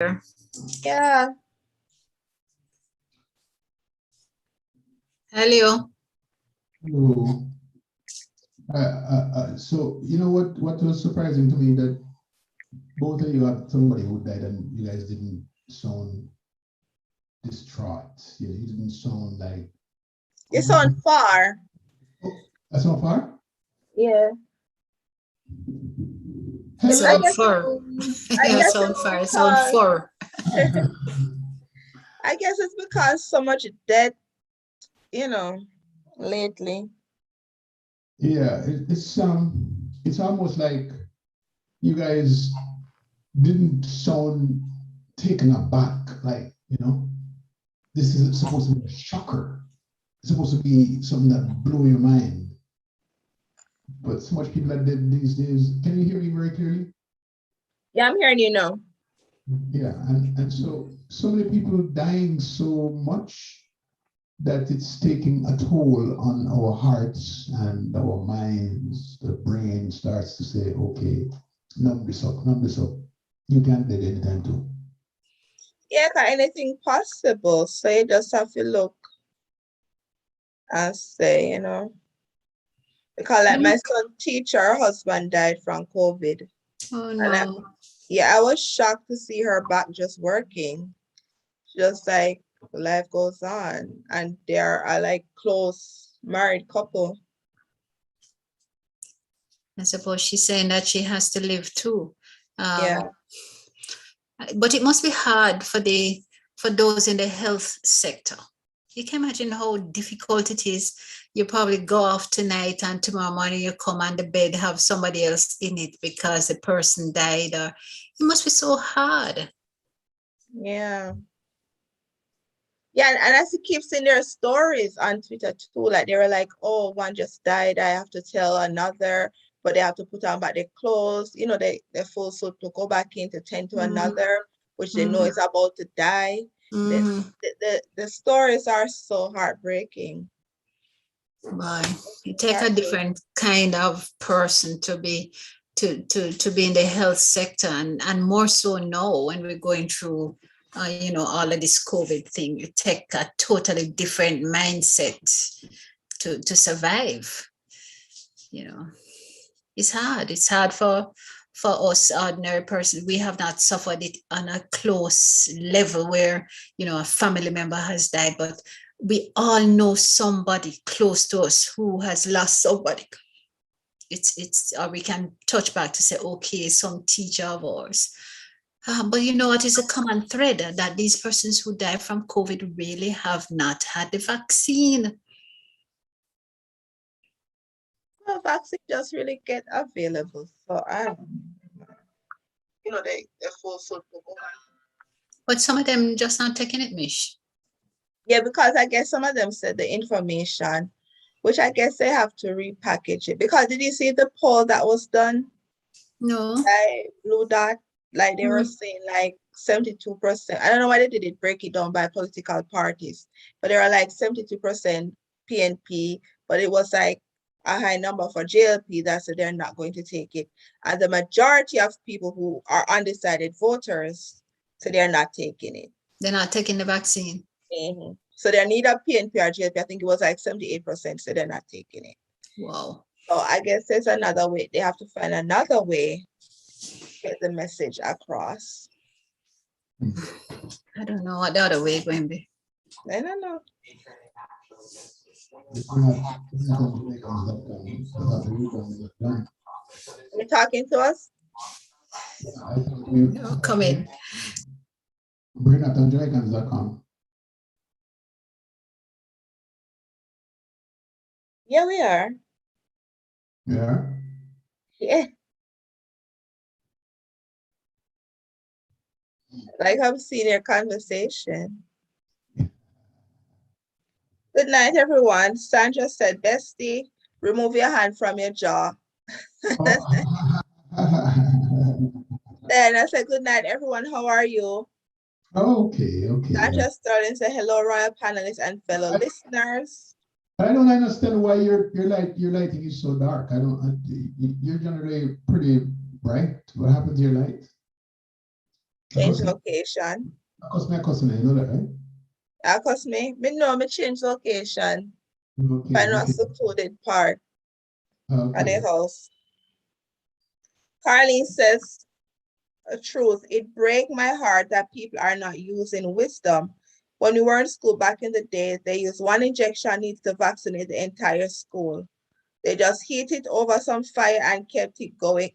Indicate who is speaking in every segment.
Speaker 1: Yeah.
Speaker 2: Hello.
Speaker 3: Hello. So you know what was surprising to me, that both of you had somebody who died and you guys didn't sound distraught. You didn't sound like,
Speaker 1: You sound far.
Speaker 3: oh, that's not far?
Speaker 1: Yeah.
Speaker 2: Sound
Speaker 1: guess
Speaker 2: far.
Speaker 1: I guess
Speaker 2: Sound
Speaker 1: it's
Speaker 2: far. Sound
Speaker 1: because
Speaker 2: far.
Speaker 1: I guess it's because so much death, lately.
Speaker 3: Yeah, it's almost like you guys didn't sound taken aback, like, this isn't supposed to be a shocker. It's supposed to be something that blew your mind. But so much people are dead these days. Can you hear me very clearly?
Speaker 1: Yeah, I'm hearing you now.
Speaker 3: Yeah, and so many people dying so much that it's taking a toll on our hearts and our minds. The brain starts to say, okay, numb this up, numb this up. You can't live anytime too.
Speaker 1: Yeah, anything possible. So you just have to look and say, because like my son teacher, her husband died from COVID.
Speaker 2: Oh
Speaker 1: And
Speaker 2: no.
Speaker 1: I was shocked to see her back just working. Just like life goes on. And they're like close married couple.
Speaker 2: I suppose she's saying that she has to live too.
Speaker 1: Yeah.
Speaker 2: But it must be hard for those in the health sector. You can imagine how difficult it is. You probably go off tonight and tomorrow morning you come on the bed, have somebody else in it because the person died. Or it must be so hard.
Speaker 1: Yeah. Yeah, and as you keep seeing their stories on Twitter too, like they were like, oh, one just died, I have to tell another, but they have to put on back their clothes, their full suit to go back in to tend to another, which they know is about to die. The stories are so heartbreaking.
Speaker 2: Boy, it takes a different kind of person to be in the health sector, and more so now when we're going through all of this COVID thing. You take a totally different mindset to survive. It's hard for us ordinary persons. We have not suffered it on a close level where a family member has died, but we all know somebody close to us who has lost somebody. It's or we can touch back to say, okay, some teacher of ours. But you know what is a common thread? That these persons who die from COVID really have not had the vaccine.
Speaker 1: Well, vaccine just really get available. So I don't know. They're full suit to go on.
Speaker 2: But some of them just not taking it, Mish.
Speaker 1: Yeah, because I guess some of them said the information, which I guess they have to repackage it. Because did you see the poll that was done?
Speaker 2: No.
Speaker 1: By Blue Dot, like they were saying like 72%. I don't know why they did break it down by political parties, but there are like 72% PNP, but it was like a high number for JLP that said they're not going to take it. And the majority of people who are undecided voters, so they're not taking it.
Speaker 2: They're not taking the vaccine.
Speaker 1: So they're neither PNP or JLP. I think it was like 78%, so they're not taking it.
Speaker 2: Wow.
Speaker 1: So I guess there's another way. They have to find another way to get the message across.
Speaker 2: I don't know what the other way is going to be.
Speaker 1: I don't know. You're talking to us?
Speaker 2: No, come in.
Speaker 3: BringUpTheJamaicans.com.
Speaker 1: Yeah, we are.
Speaker 3: Yeah.
Speaker 1: Yeah. Like I'm seeing your conversation. Good night, everyone. Sandra said, bestie, remove your hand from your jaw. Then I said, good night, everyone. How are you?
Speaker 3: Okay.
Speaker 1: Sandra Sterling said, hello, royal panelists and fellow listeners.
Speaker 3: I don't understand why your lighting is so dark. You're generally pretty bright. What happened to your light?
Speaker 1: Change location.
Speaker 3: Because my cousin, you know that, right?
Speaker 1: Cause me know me change location.
Speaker 3: Okay,
Speaker 1: Find a
Speaker 3: okay.
Speaker 1: secluded part of the
Speaker 3: Okay.
Speaker 1: house. Carlene says, truth, it breaks my heart that people are not using wisdom. When we were in school back in the day, they used one injection needs to vaccinate the entire school. They just heat it over some fire and kept it going.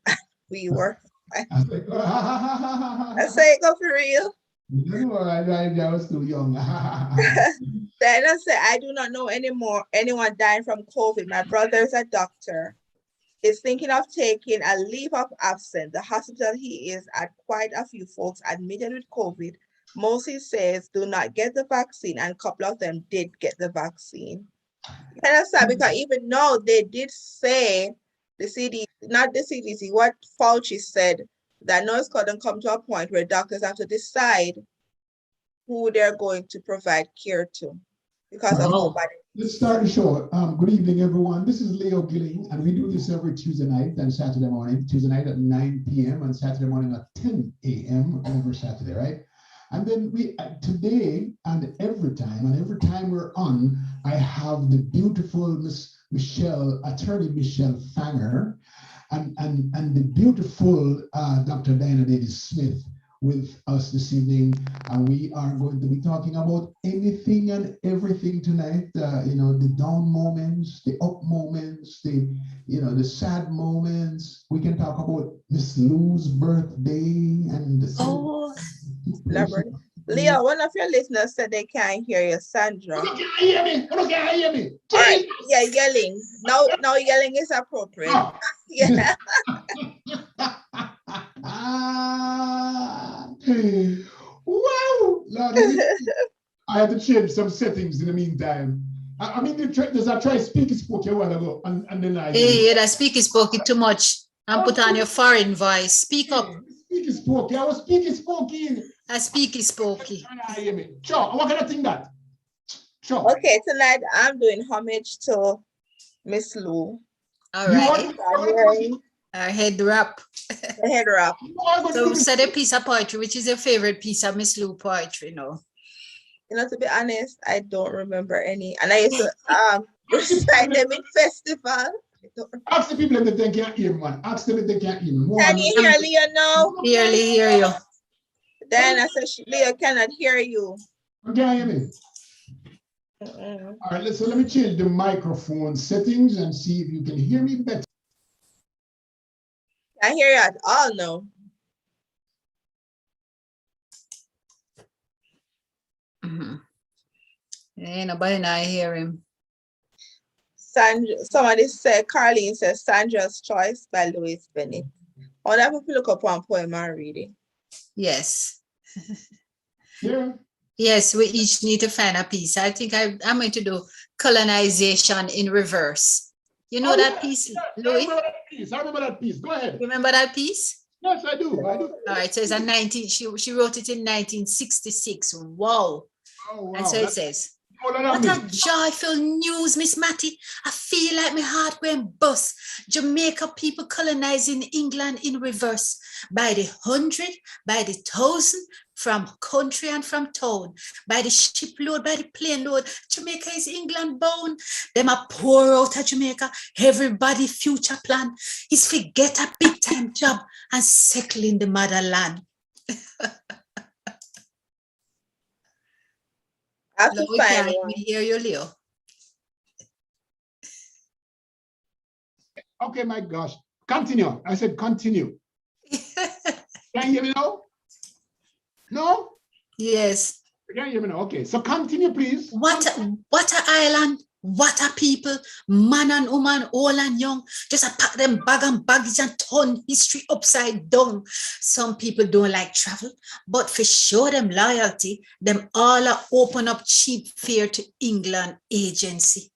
Speaker 1: We were fine.
Speaker 3: I was like,
Speaker 1: I say it go for real.
Speaker 3: you know, I was too young.
Speaker 1: Then I said, I do not know anymore anyone dying from COVID. My brother is a doctor. Is thinking of taking a leave of absence. The hospital he is at, quite a few folks admitted with COVID. Mostly says do not get the vaccine, and a couple of them did get the vaccine. Kind of sad because even though they did say the CDC, not the CDC, what Fauci said, that now it's going to come to a point where doctors have to decide who they're going to provide care to because of how
Speaker 2: Oh,
Speaker 1: bad.
Speaker 3: Let's start the show. Good evening, everyone. This is Leo Gilling, and we do this every Tuesday night and Saturday morning. Tuesday night at 9 p.m. and Saturday morning at 10 a.m. over Saturday, right? And then we today and every time we're on, I have the beautiful Miss Michelle, attorney Michelle Fanger, and the beautiful Dr. Dianna Leo Smith with us this evening, and we are going to be talking about anything and everything tonight. You know, the down moments, the up moments, the sad moments. We can talk about Miss Lou's birthday and the
Speaker 1: Leo, one of your listeners said they can't hear you, Sandra.
Speaker 3: You can't hear me. You can't hear me.
Speaker 1: All right, yeah, yelling. Now yelling is appropriate.
Speaker 3: Oh.
Speaker 1: Yeah.
Speaker 3: Wow, Lord, I had to change some settings in the meantime. I mean, there's a try speaking spoke a while ago, and then I.
Speaker 2: hey, that speaker spoke it too much. And put on your foreign voice. Speak up.
Speaker 3: Speaking spoke. I was speaking spoken.
Speaker 2: I speak is spooky.
Speaker 3: Hear me. Sure. What kind of thing that? Sure.
Speaker 1: Okay, tonight I'm doing homage to Miss Lou.
Speaker 2: All right.
Speaker 1: Our
Speaker 2: head wrap.
Speaker 1: The head wrap.
Speaker 2: So said a piece of poetry, which is your favorite piece of Miss Lou poetry, no?
Speaker 1: You know, to be honest, I don't remember any. And I used to recite them in festival.
Speaker 3: Ask the people if they can't hear, man. Ask them if they can't hear.
Speaker 1: Can you hear Leo now?
Speaker 2: Clearly hear you.
Speaker 1: Then I said, Leo cannot hear you.
Speaker 3: Can you hear me? All right, so let me change the microphone settings and see if you can hear me better.
Speaker 1: I hear you at all now.
Speaker 2: Ain't nobody not hear him.
Speaker 1: Sandra, somebody said, Carlene says, Sandra's Choice by Louise Bennett. I wonder if we look up one poem and read it.
Speaker 2: Yes.
Speaker 3: Yeah.
Speaker 2: Yes, we each need to find a piece. I think I'm going to do colonization in reverse. You know that piece, Louis?
Speaker 3: I remember that piece. Go ahead.
Speaker 2: Remember that piece?
Speaker 3: Yes, I do.
Speaker 2: All right. So it's she wrote it in 1966. Wow. Oh, wow. And so it says, what a joyful news, Miss Mattie. I feel like my heart went bust. Jamaica people colonizing England in reverse. By the 100, by the 1,000, from country and from town. By the shipload, by the plane load. Jamaica is England bound. Them a pour out of Jamaica. Everybody future plan is to get a big time job and settle in the motherland.
Speaker 1: I have to find one.
Speaker 2: We hear you, Leo.
Speaker 3: Okay, my gosh. Continue. I said continue. Can you hear me now? No?
Speaker 2: Yes.
Speaker 3: Can you hear me now? Okay, so continue, please.
Speaker 2: What a island, what a people, man and woman, old and young, just a pack them bag and baggage and turn history upside down. Some people don't like travel, but for sure them loyalty, them all are open up cheap fare to England agency.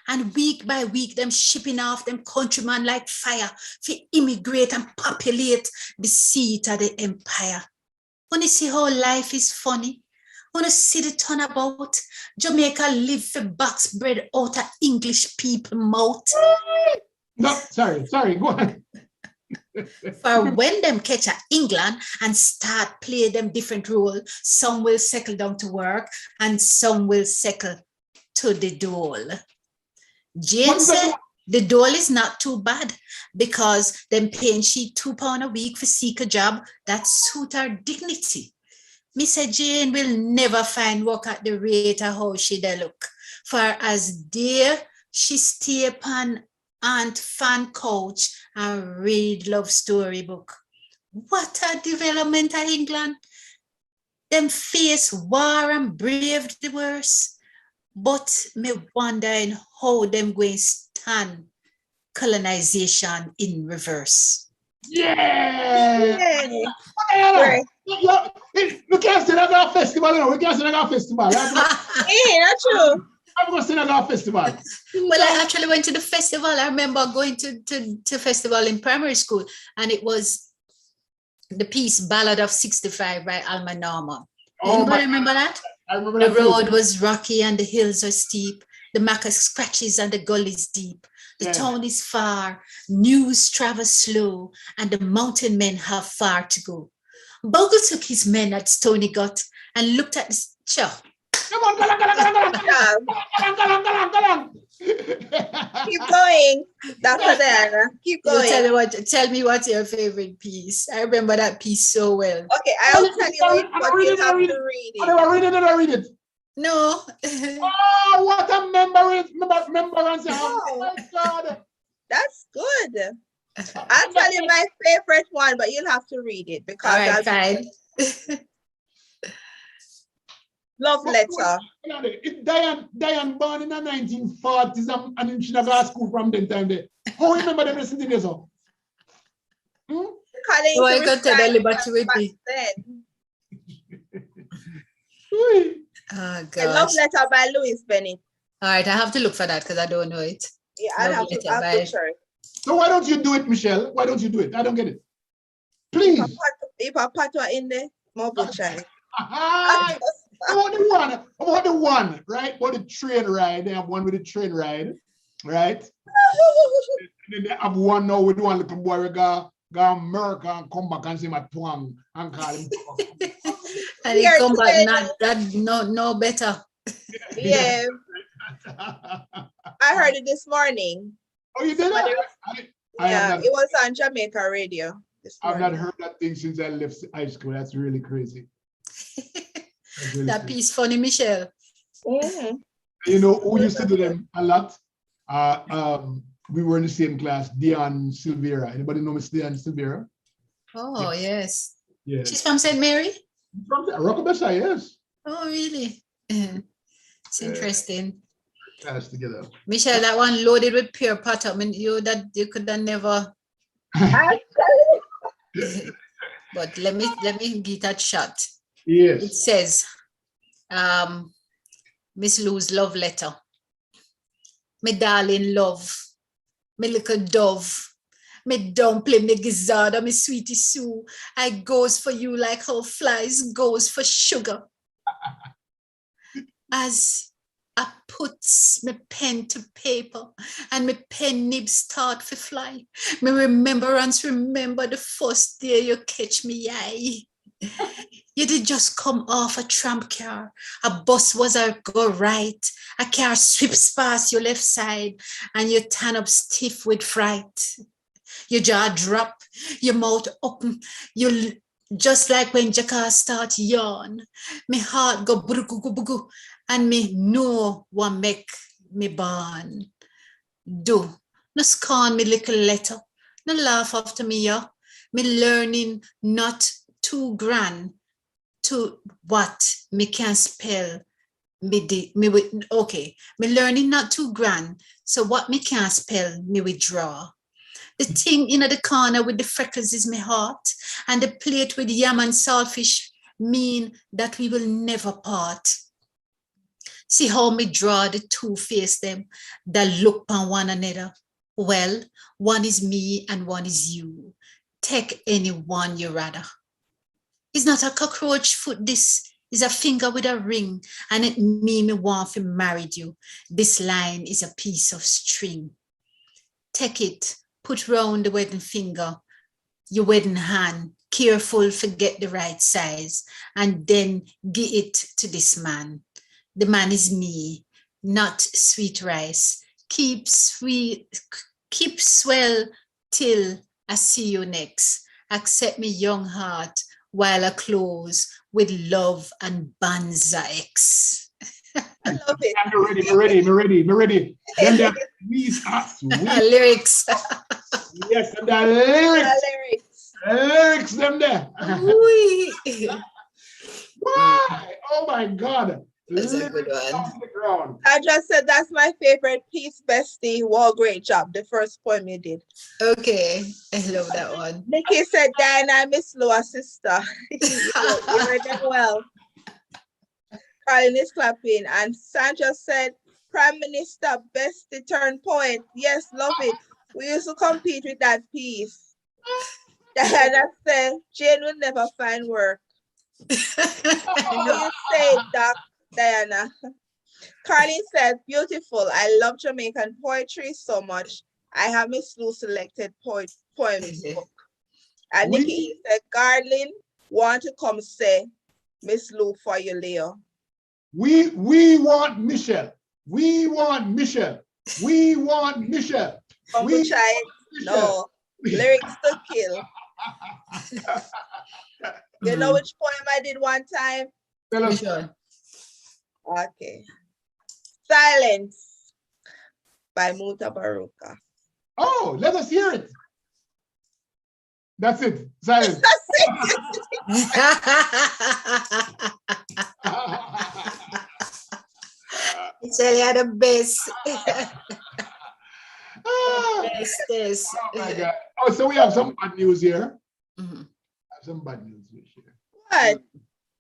Speaker 2: And week by week, them shipping off them countrymen like fire for immigrate and populate the seat of the empire. When you see how life is funny, when you see the turnabout, Jamaica live for box bread out of English people mouth.
Speaker 3: No, sorry, go ahead.
Speaker 2: For when them catch at England and start play them different role, some will settle down to work and some will settle to the dole. Jane said the dole is not too bad because them paying she £2 a week for seek a job that suit her dignity. Mr. Jane will never find work at the rate of how she dey look. For as dear she stay upon Aunt Fan couch and read love story book. What a development of England. Them face war and brave the worst. But me wondering how them going stand colonization in reverse.
Speaker 3: Yeah!
Speaker 1: Right.
Speaker 3: We can't say that our festival, you know. We can't say that our festival.
Speaker 1: Hey, that's true.
Speaker 3: I'm going to say that our festival.
Speaker 2: Well, I actually went to the festival. I remember going to festival in primary school, and it was the piece Ballad of 65 by Alma Norma. Anybody remember that?
Speaker 3: I remember
Speaker 2: The
Speaker 3: that
Speaker 2: road
Speaker 3: too.
Speaker 2: was rocky and the hills are steep. The macca scratches and the gullies deep. The town is far, news travels slow, and the mountain men have far to go. Bogle took his men at Stony Gut and looked at the
Speaker 3: Come on, go on.
Speaker 1: Keep going, Dr. Dianna. Keep going.
Speaker 2: Tell me what's your favorite piece. I remember that piece so well.
Speaker 1: Okay, I'll tell you it, but you have to read it.
Speaker 3: I read it.
Speaker 2: No.
Speaker 3: Oh, what a remembrance. Oh my God.
Speaker 1: That's good. I'll tell you my favorite one, but you'll have to read it because
Speaker 2: all right, fine.
Speaker 1: Love letter.
Speaker 3: Diane born in the 1940s and she never got school from then time there. How remember them sitting there so?
Speaker 2: So I got to the liberty with me. Oh,
Speaker 1: God. Love letter by Louis Bennett.
Speaker 2: All right, I have to look for that because I don't know it.
Speaker 1: Yeah, I'll have to search.
Speaker 3: So why don't you do it, Michelle? Why don't you do it? I don't get it. Please.
Speaker 1: If I put in there, more child.
Speaker 3: I want the one, right? For the train ride. They have one with the train ride, right? And then they have one now with one little boy go America and come back and say my twang and call him.
Speaker 2: And he come back no better.
Speaker 1: Yeah. I heard it this morning.
Speaker 3: Oh, you did that?
Speaker 1: It was on Jamaica radio.
Speaker 3: I've not heard that thing since I left high school. That's really crazy.
Speaker 2: That piece funny, Michelle.
Speaker 1: Mm-hmm.
Speaker 3: You know who used to do them a lot? We were in the same class, Dianna Silvera. Anybody know Miss Dianna Silvera?
Speaker 2: Oh, yes.
Speaker 3: Yes.
Speaker 2: She's from St. Mary?
Speaker 3: From Rockabessa, yes.
Speaker 2: Oh, really? It's interesting.
Speaker 3: Class together.
Speaker 2: Michelle, that one loaded with pure butter. I mean, you could have never. But let me get that shot.
Speaker 3: Yes.
Speaker 2: It says, Miss Lou's love letter. Me darling love, me little dove, me dumpling, me gizzard, me sweetie Sue. I goes for you like how flies goes for sugar. As I put my pen to paper and my pen nib start to fly, me remember the first day you catch me eye. You did just come off a tramp car. A bus was a go right. A car sweeps past your left side and you turn up stiff with fright. Your jaw drop, your mouth open. You just like when Jacka start yawn. My heart go bugu bugu and me know what make me born. Do no scorn me little letter. No laugh after me, yeah. Me learning not too grand to what me can spell me learning not too grand, so what me can spell me withdraw. The thing in the corner with the freckles is my heart, and the plate with yam and saltfish mean that we will never part. See how me draw the two face them that look upon one another. Well, one is me and one is you. Take any one you rather. It's not a cockroach foot, this is a finger with a ring, and it mean me want to marry you. This line is a piece of string. Take it, put round the wedding finger, your wedding hand, careful, forget the right size, and then give it to this man. The man is me, not sweet rice. Keep sweet, keep swell till I see you next. Accept me young heart while I close with love and Banza X.
Speaker 1: I love it.
Speaker 3: I'm ready. Then there these are sweet.
Speaker 2: Lyrics.
Speaker 3: Yes, and the lyrics.
Speaker 1: Lyrics.
Speaker 3: Lyrics, them there.
Speaker 2: Why?
Speaker 3: Why? Oh my God.
Speaker 2: That's a good
Speaker 3: Lyrics
Speaker 2: one.
Speaker 3: on the ground.
Speaker 1: I just said that's my favorite piece, bestie. Well, great job. The first poem you did.
Speaker 2: Okay, I love that one.
Speaker 1: Nikki said, Diana, I miss Loa sister. you read them well. Colin is clapping. And Sandra said, Prime Minister, bestie turned poet. Yes, love it. We used to compete with that piece. Diana said, Jane will never find work. You say, Doc, Diana. Carlin said, beautiful. I love Jamaican poetry so much. I have Miss Lou selected poems book. And Nikki said, Garlin, want to come say, Miss Lou for you, Leo.
Speaker 3: We want Michelle. We want Michelle. We want Michelle.
Speaker 1: No, lyrics to kill. You know which poem I did one time?
Speaker 2: Which one?
Speaker 1: Okay. Silence by Muta Baruka.
Speaker 3: Oh, let us hear it. That's it. Silence.
Speaker 1: That's it.
Speaker 2: It's really the best. Bestest.
Speaker 3: Oh my God. Oh, so we have some bad news here.
Speaker 2: Mm-hmm.
Speaker 3: Have some bad news here.
Speaker 1: What?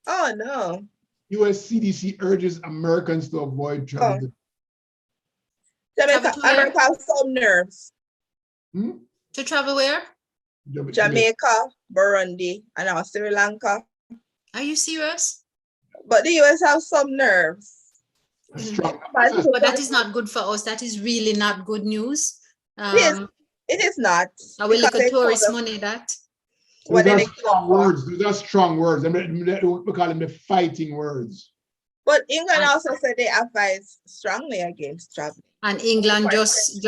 Speaker 1: Oh no.
Speaker 3: US CDC urges Americans to avoid travel.
Speaker 1: Jamaica, America have some nerves.
Speaker 2: To travel where?
Speaker 1: Jamaica, Burundi, and now Sri Lanka.
Speaker 2: Are you serious?
Speaker 1: But the US have some nerves.
Speaker 2: But that is not good for us. That is really not good news.
Speaker 1: It is not.
Speaker 2: I will look at tourist money that.
Speaker 3: Those are strong words. Those are strong words. We call them the fighting words.
Speaker 1: But England also said they advise strongly against traveling.
Speaker 2: And England just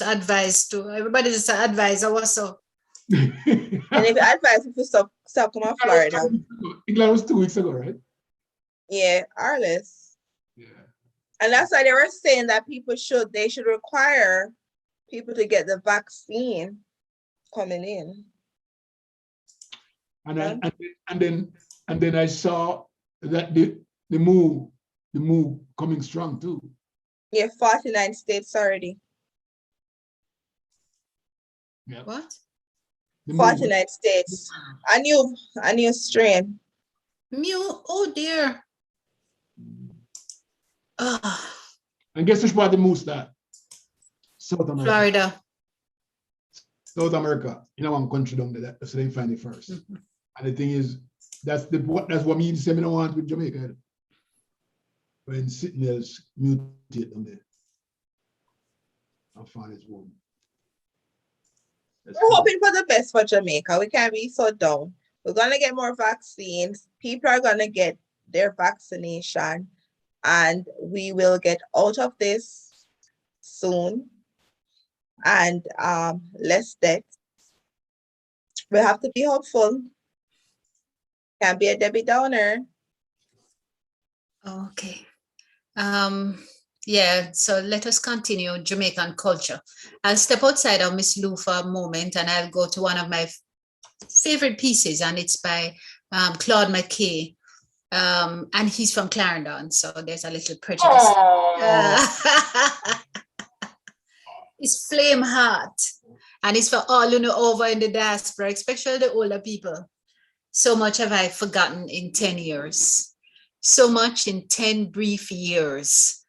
Speaker 2: advised to everybody. Just advise also.
Speaker 1: And if you advise people stop coming to Florida.
Speaker 3: England was 2 weeks ago, right?
Speaker 1: Yeah, or less.
Speaker 3: Yeah.
Speaker 1: And that's why they were saying that they should require people to get the vaccine coming in.
Speaker 3: And then I saw that the move coming strong too.
Speaker 1: Yeah, 49 states already.
Speaker 3: Yeah.
Speaker 2: What?
Speaker 1: 49 states. A new strain.
Speaker 2: Oh dear.
Speaker 3: And guess which part the moose that? South America.
Speaker 2: Florida.
Speaker 3: South America. You know, one country down there, so they find it first. And the thing is, that's what me say. I don't want with Jamaica. When sitting else mutate them there. I find it's warm.
Speaker 1: We're hoping for the best for Jamaica. We can't be so down. We're gonna get more vaccines. People are gonna get their vaccination, and we will get out of this soon. And less death. We have to be hopeful. Can't be a Debbie Downer.
Speaker 2: Okay. Yeah, so let us continue Jamaican culture. I'll step outside of Miss Lou for a moment and I'll go to one of my favorite pieces, and it's by Claude McKay. And he's from Clarendon, so there's a little prejudice. It's Flame Heart, and it's for all over in the diaspora, especially the older people. So much have I forgotten in 10 years. So much in 10 brief years.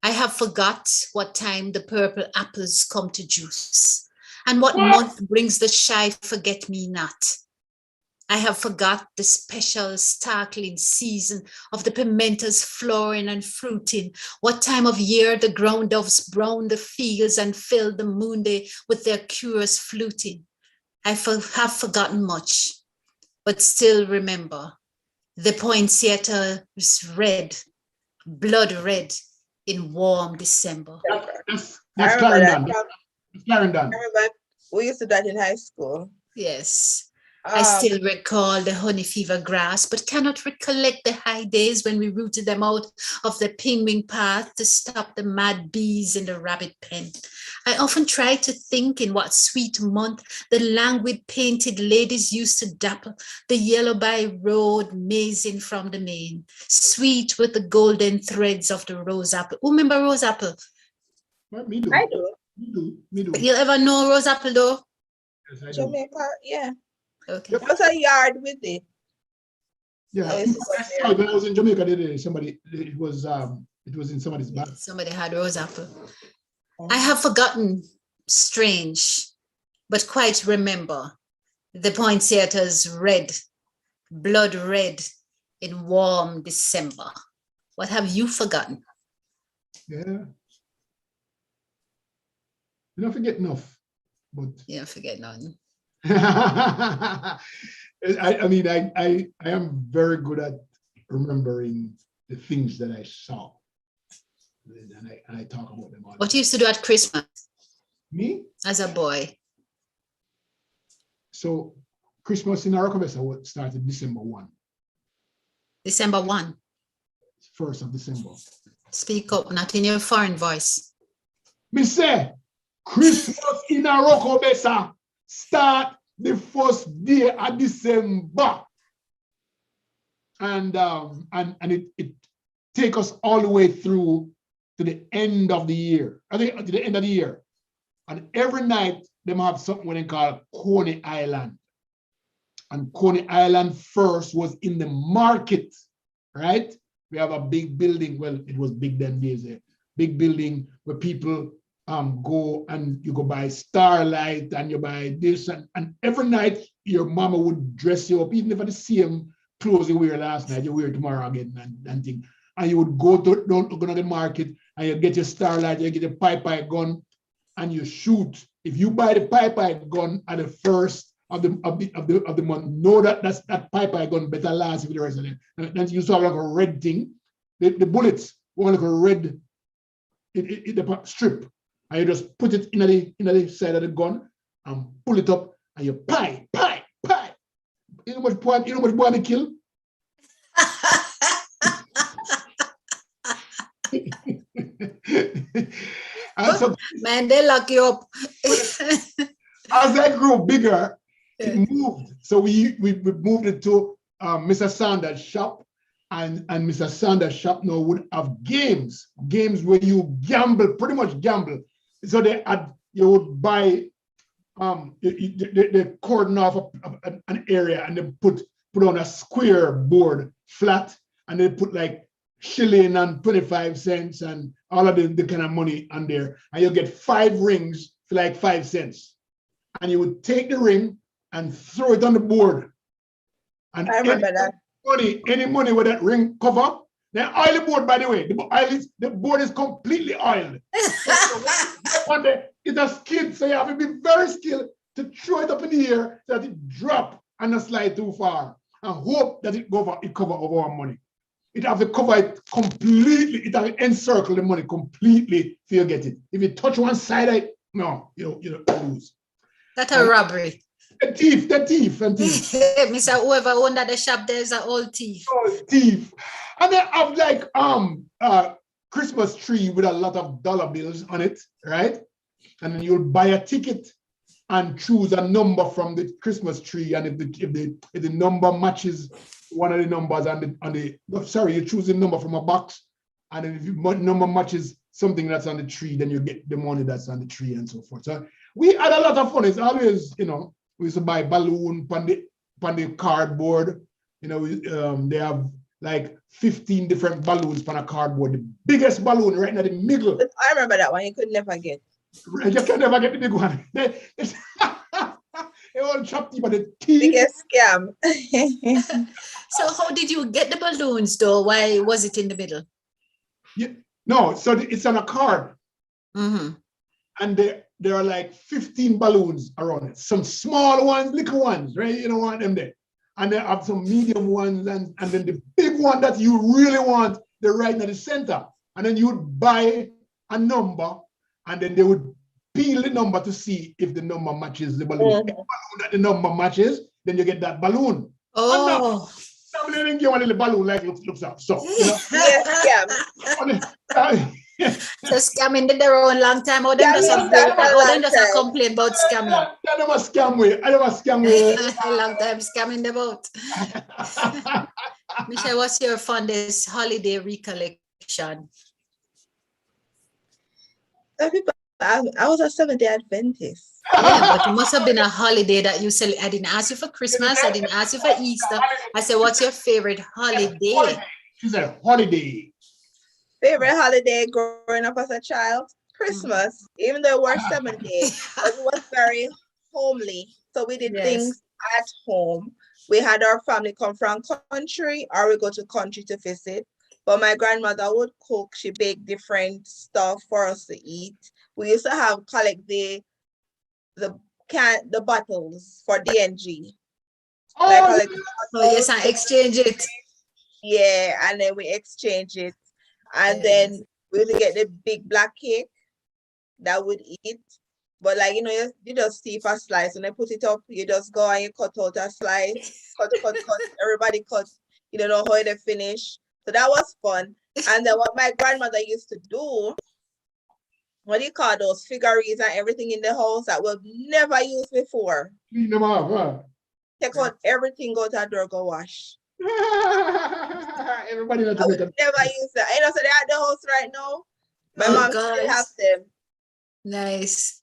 Speaker 2: I have forgot what time the purple apples come to juice, and what month brings the shy forget-me-not. I have forgot the special startling season of the pimentas flowering and fruiting, what time of year the ground doves brown the fields and fill the moon day with their curious fluting. have forgotten much, but still remember the poinsettia's red, blood red in warm December.
Speaker 3: That's
Speaker 1: I remember that.
Speaker 3: Clarendon. That's Clarendon.
Speaker 1: I remember we used to do that in high school.
Speaker 2: Yes. I still recall the honey fever grass, but cannot recollect the high days when we rooted them out of the pingwing path to stop the mad bees in the rabbit pen. I often try to think in what sweet month the languid painted ladies used to dapple the yellow by road mazing from the main, sweet with the golden threads of the rose apple. Who remember rose apple?
Speaker 3: Well, me do.
Speaker 1: I do.
Speaker 3: Me do.
Speaker 2: You ever know rose apple though?
Speaker 3: Yes, I do.
Speaker 1: Jamaica, yeah.
Speaker 2: Okay.
Speaker 1: There was a yard with it.
Speaker 3: Yeah,
Speaker 1: I used to go there.
Speaker 3: when I was in Jamaica, it was in somebody's back.
Speaker 2: Somebody had rose apple. I have forgotten, strange, but quite remember the poinsettia's red, blood red in warm December. What have you forgotten?
Speaker 3: Yeah. You don't forget enough, but
Speaker 2: You don't forget none.
Speaker 3: I mean, I am very good at remembering the things that I saw, and I talk about them all.
Speaker 2: What you used to do at Christmas
Speaker 3: Me?
Speaker 2: as a boy?
Speaker 3: So Christmas in Aracobesa started December 1,
Speaker 2: December 1.
Speaker 3: 1st of December.
Speaker 2: Speak up, not in your foreign voice.
Speaker 3: Me say, Christmas in Aracobesa start the first day of December. And it take us all the way through to the end of the year. I think to the end of the year. And every night them have something what they call Coney Island. And Coney Island first was in the market, right? We have a big building. Well, it was big then days. A big building where people go and you go buy Starlight and you buy this and every night your mama would dress you up, even if it's the same clothes you wear last night, you wear it tomorrow again and thing. And you would go to the market and you get your Starlight, you get your pipe gun and you shoot. If you buy the pipe gun at the first of the month, know that that pipe gun better last for the rest of it. And then you saw like a red thing. The bullets were like a red the strip. And you just put it in the side of the gun and pull it up and you pie. You know much boy they kill? And so,
Speaker 2: Man, they lock you up.
Speaker 3: as I grew bigger, it moved. So we moved it to Mr. Sanders' shop, and Mr. Sanders' shop now would have games where you gamble, pretty much gamble. So you would buy the cordon off an area and then put on a square board flat, and they put like shilling and 25 cents and all of the kind of money on there, and you get 5 rings for like 5 cents, and you would take the ring and throw it on the board. And
Speaker 1: I remember that.
Speaker 3: Any money with that ring cover. Now oil the board, by the way. The board is completely oiled. It's a skill, so you have to be very skilled to throw it up in the air so that it drop and not slide too far, and hope that it cover over our money. It have to cover it completely. It have to encircle the money completely so you get it. If you touch one side of it, no, you don't lose.
Speaker 2: That's a robbery.
Speaker 3: The thief.
Speaker 2: Mr. Whoever owned at the shop, there's an old thief.
Speaker 3: Oh, thief. And then have like Christmas tree with a lot of dollar bills on it, right? And then you'll buy a ticket and choose a number from the Christmas tree. And if the number matches one of the numbers you choose the number from a box. And then if the number matches something that's on the tree, then you get the money that's on the tree and so forth. So we had a lot of fun. It's always, we used to buy balloon on the cardboard. They have like 15 different balloons on a cardboard. The biggest balloon right in the middle.
Speaker 1: I remember that one. You could never get.
Speaker 3: You can never get the big one. They all chopped you by the teeth.
Speaker 1: Biggest scam.
Speaker 2: So how did you get the balloons though? Why was it in the middle?
Speaker 3: No, so it's on a card.
Speaker 2: Mm-hmm.
Speaker 3: And there are like 15 balloons around it. Some small ones, little ones, right? You don't want them there. And they have some medium ones, and then the big one that you really want, they're right in the center. And then you would buy a number, and then they would peel the number to see if the number matches the balloon. If the balloon that the number matches, then you get that balloon.
Speaker 2: Oh.
Speaker 3: And now, give one little balloon like looks up. So, you know.
Speaker 2: So scamming did their own long time. How them just complain about scamming.
Speaker 3: I never scam way.
Speaker 2: Long time scamming the boat. Michelle, what's your fondest holiday recollection?
Speaker 1: I was a Seventh-day Adventist.
Speaker 2: Yeah, but it must have been a holiday that you said. I didn't ask you for Christmas. I didn't ask you for Easter. I said, what's your favorite holiday?
Speaker 3: She said, holiday.
Speaker 1: Favorite holiday growing up as a child? Christmas. Even though we're 7 days, but it was very homely. So we did things at home. We had our family come from country, or we go to country to visit. But my grandmother would cook. She baked different stuff for us to eat. We used to collect the bottles for DNG.
Speaker 2: Yes, I exchange it.
Speaker 1: Yeah, and then we exchange it. And then we used to get the big black cake that would eat. But like, you just see a slice and they put it up, you just go and you cut out a slice, cut. Everybody cut. You don't know how they finish. So that was fun. And then what my grandmother used to do, what do you call those figurines and everything in the house that we've never used before?
Speaker 3: Clean them up, huh?
Speaker 1: Take out everything, go to the door, go wash.
Speaker 3: Everybody knows
Speaker 1: I would never use that. So they're at the house right now. My mom still has them.
Speaker 2: Nice.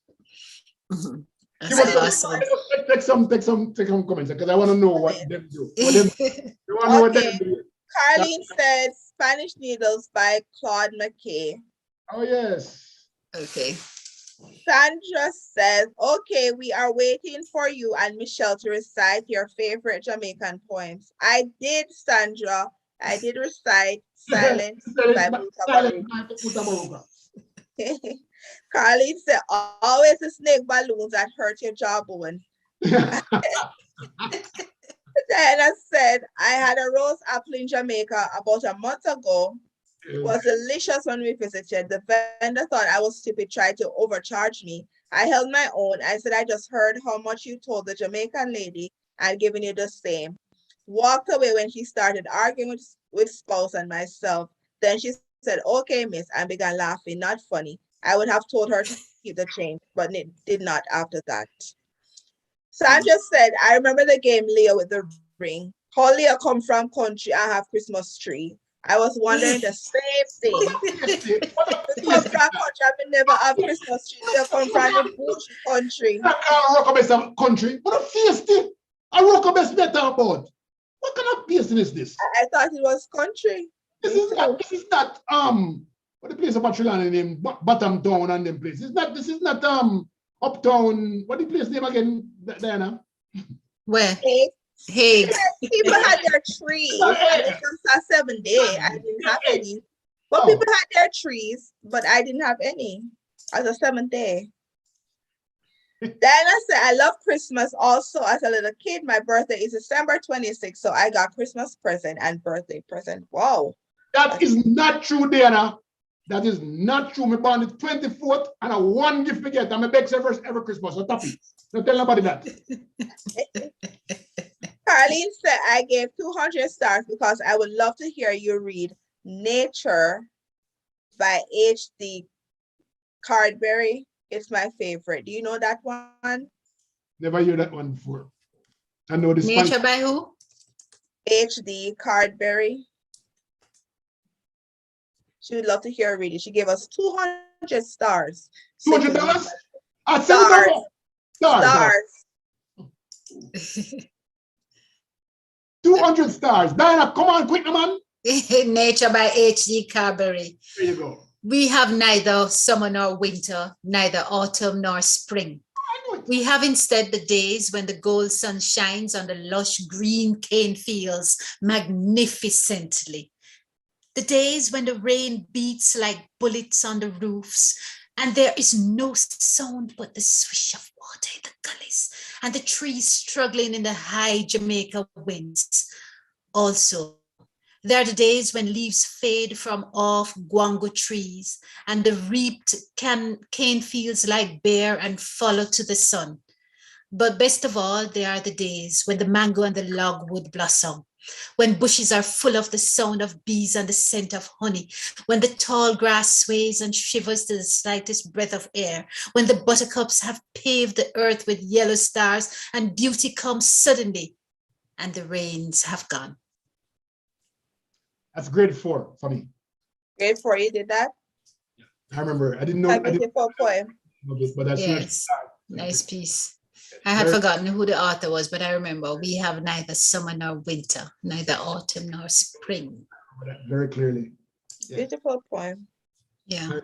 Speaker 2: That's awesome.
Speaker 3: Take some comments because I want to know what them do.
Speaker 1: Carlene said Spanish Needles by Claude McKay.
Speaker 3: Oh, yes.
Speaker 2: Okay.
Speaker 1: Sandra says, okay, we are waiting for you and Michelle to recite your favorite Jamaican poems. I did, Sandra. I did recite Silence by Buta. Carlene said, always the snake balloons that hurt your jawbone. Diana said, I had a roast apple in Jamaica about a month ago. It was delicious when we visited. The vendor thought I was stupid, tried to overcharge me. I held my own. I said, I just heard how much you told the Jamaican lady. I'd given you the same. Walked away when she started arguing with spouse and myself. Then she said, okay, miss, and began laughing. Not funny. I would have told her to keep the change, but it did not after that. Sandra said, I remember the game Leo with the ring. How Leo come from country and have Christmas tree. I was wondering the same thing. Come from country, I will never have Christmas tree. They come from the bush country.
Speaker 3: Rockabest country. What a feisty. A rockabest better about. What kind of feisty is this?
Speaker 1: I thought it was country.
Speaker 3: This is not what the place of Patrilana name Bottom Town and them place. This is not Uptown. What the place name again, Diana?
Speaker 2: Where?
Speaker 1: Hey. People had their trees. And it was a 7 day. I didn't have any. But people had their trees, but I didn't have any. As a 7th day. Diana said, I love Christmas also as a little kid. My birthday is December 26th, so I got Christmas present and birthday present. Wow.
Speaker 3: That is not true, Diana. That is not true. Me born the 24th and I one gift me get. I'm a big service every Christmas. So tappy. Don't tell nobody that.
Speaker 1: Carlene said, I gave 200 stars because I would love to hear you read Nature by H.D. Cardberry. It's my favorite. Do you know that one?
Speaker 3: Never heard that one before. I know this.
Speaker 2: Nature by who?
Speaker 1: H.D. Cardberry. She would love to hear her read it. She gave us 200 stars.
Speaker 3: $200?
Speaker 1: Stars.
Speaker 3: 200 stars. Diana, come on, quick, man.
Speaker 2: Nature by H.D. Carberry.
Speaker 3: There you go.
Speaker 2: We have neither summer nor winter, neither autumn nor spring. We have instead the days when the gold sun shines on the lush green cane fields magnificently. The days when the rain beats like bullets on the roofs And there is no sound but the swish of water in the gullies and the trees struggling in the high Jamaica winds. Also, there are the days when leaves fade from off guango trees and the reaped cane fields lie bare and follow to the sun. But best of all, there are the days when the mango and the logwood blossom, when bushes are full of the sound of bees and the scent of honey, when the tall grass sways and shivers to the slightest breath of air, when the buttercups have paved the earth with yellow stars and beauty comes suddenly and the rains have gone.
Speaker 4: That's grade 4 for me.
Speaker 1: Grade 4, you did that?
Speaker 4: I remember. I didn't know.
Speaker 1: A beautiful poem.
Speaker 4: But that's
Speaker 2: Yes, nice piece. I had
Speaker 4: Very-
Speaker 2: forgotten who the author was, but I remember we have neither summer nor winter, neither autumn nor spring.
Speaker 4: Very clearly. Yeah.
Speaker 1: Beautiful poem.
Speaker 2: Yeah.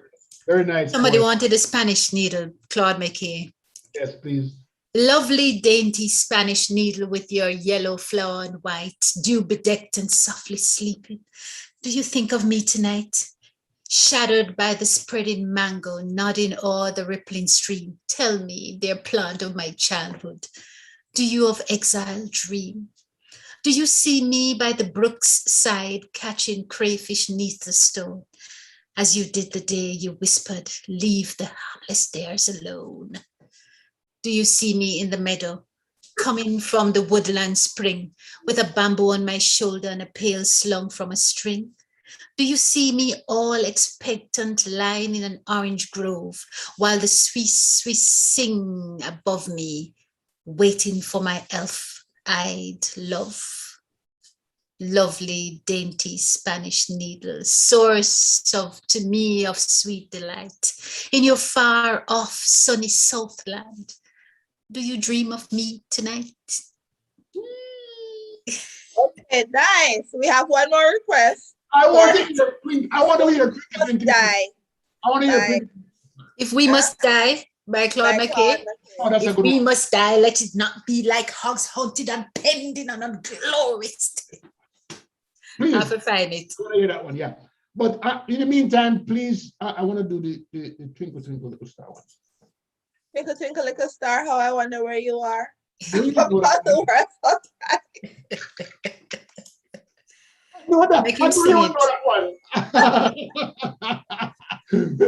Speaker 4: Very nice.
Speaker 2: Somebody
Speaker 4: poem.
Speaker 2: wanted a Spanish needle, Claude McKay.
Speaker 4: Yes, please.
Speaker 2: Lovely, dainty Spanish needle with your yellow flower and white, dew bedecked and softly sleeping. Do you think of me tonight? Shadowed by the spreading mango, nodding o'er the rippling stream. Tell me, dear plant of my childhood, do you of exile dream? Do you see me by the brook's side, catching crayfish neath the stone, as you did the day you whispered, leave the harmless dares alone? Do you see me in the meadow, coming from the woodland spring, with a bamboo on my shoulder and a pail slung from a string? Do you see me all expectant, lying in an orange grove, while the Swiss sing above me, waiting for my elf-eyed love? Lovely, dainty Spanish needle, source to me of sweet delight, in your far off sunny Southland, do you dream of me tonight?
Speaker 1: Okay, nice. We have one more request.
Speaker 4: I want to hear. I want to hear.
Speaker 1: Die.
Speaker 4: I want to
Speaker 1: Die.
Speaker 4: hear.
Speaker 2: If We Must Die by Claude
Speaker 1: By
Speaker 2: McKay.
Speaker 1: Claude
Speaker 4: Oh, that's a
Speaker 2: If
Speaker 4: good
Speaker 2: we
Speaker 4: one.
Speaker 2: must die, let it not be like hogs hunted and pending on a glorious day.
Speaker 4: Please.
Speaker 2: I have to find it.
Speaker 4: I want to hear that one. Yeah. But in the meantime, please, I want to do the Twinkle Twinkle Little Star one.
Speaker 1: Twinkle, twinkle, little star, how I wonder where you are.
Speaker 4: Really?
Speaker 1: About the world.
Speaker 4: No, that,
Speaker 2: Make
Speaker 4: I
Speaker 2: him
Speaker 4: really
Speaker 2: sing
Speaker 4: want to know that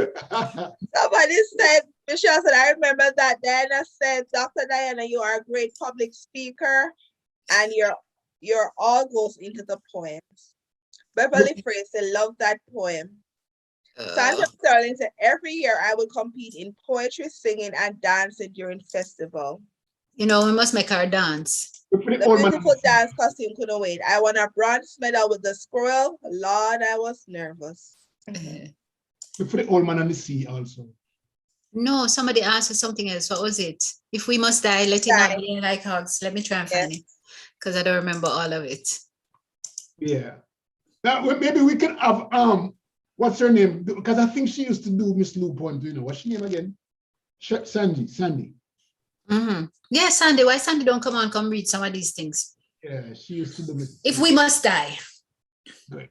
Speaker 4: one.
Speaker 1: Somebody said, Michelle said, I remember that Diana said, Dr. Diana, you are a great public speaker and your all goes into the poems. Beverly Fraser loved that poem. Sandra Sterling said, every year I would compete in poetry, singing, and dancing during festival.
Speaker 2: You know, we must make our dance.
Speaker 1: The beautiful dance costume couldn't wait. I won a bronze medal with the squirrel. Lord, I was nervous.
Speaker 4: We put the old man on the sea also.
Speaker 2: No, somebody asked us something else. What was it? If we must die, let it not be like hogs. Let me try and find it, because I don't remember all of it.
Speaker 4: Yeah. Now maybe we can have what's her name? Because I think she used to do Miss Lou poem. Do you know what's she name again? Sandy.
Speaker 2: Mm-hmm. Yeah, Sandy. Why Sandy don't come read some of these things?
Speaker 4: Yeah, she used to do Miss.
Speaker 2: If we must die.
Speaker 4: Good.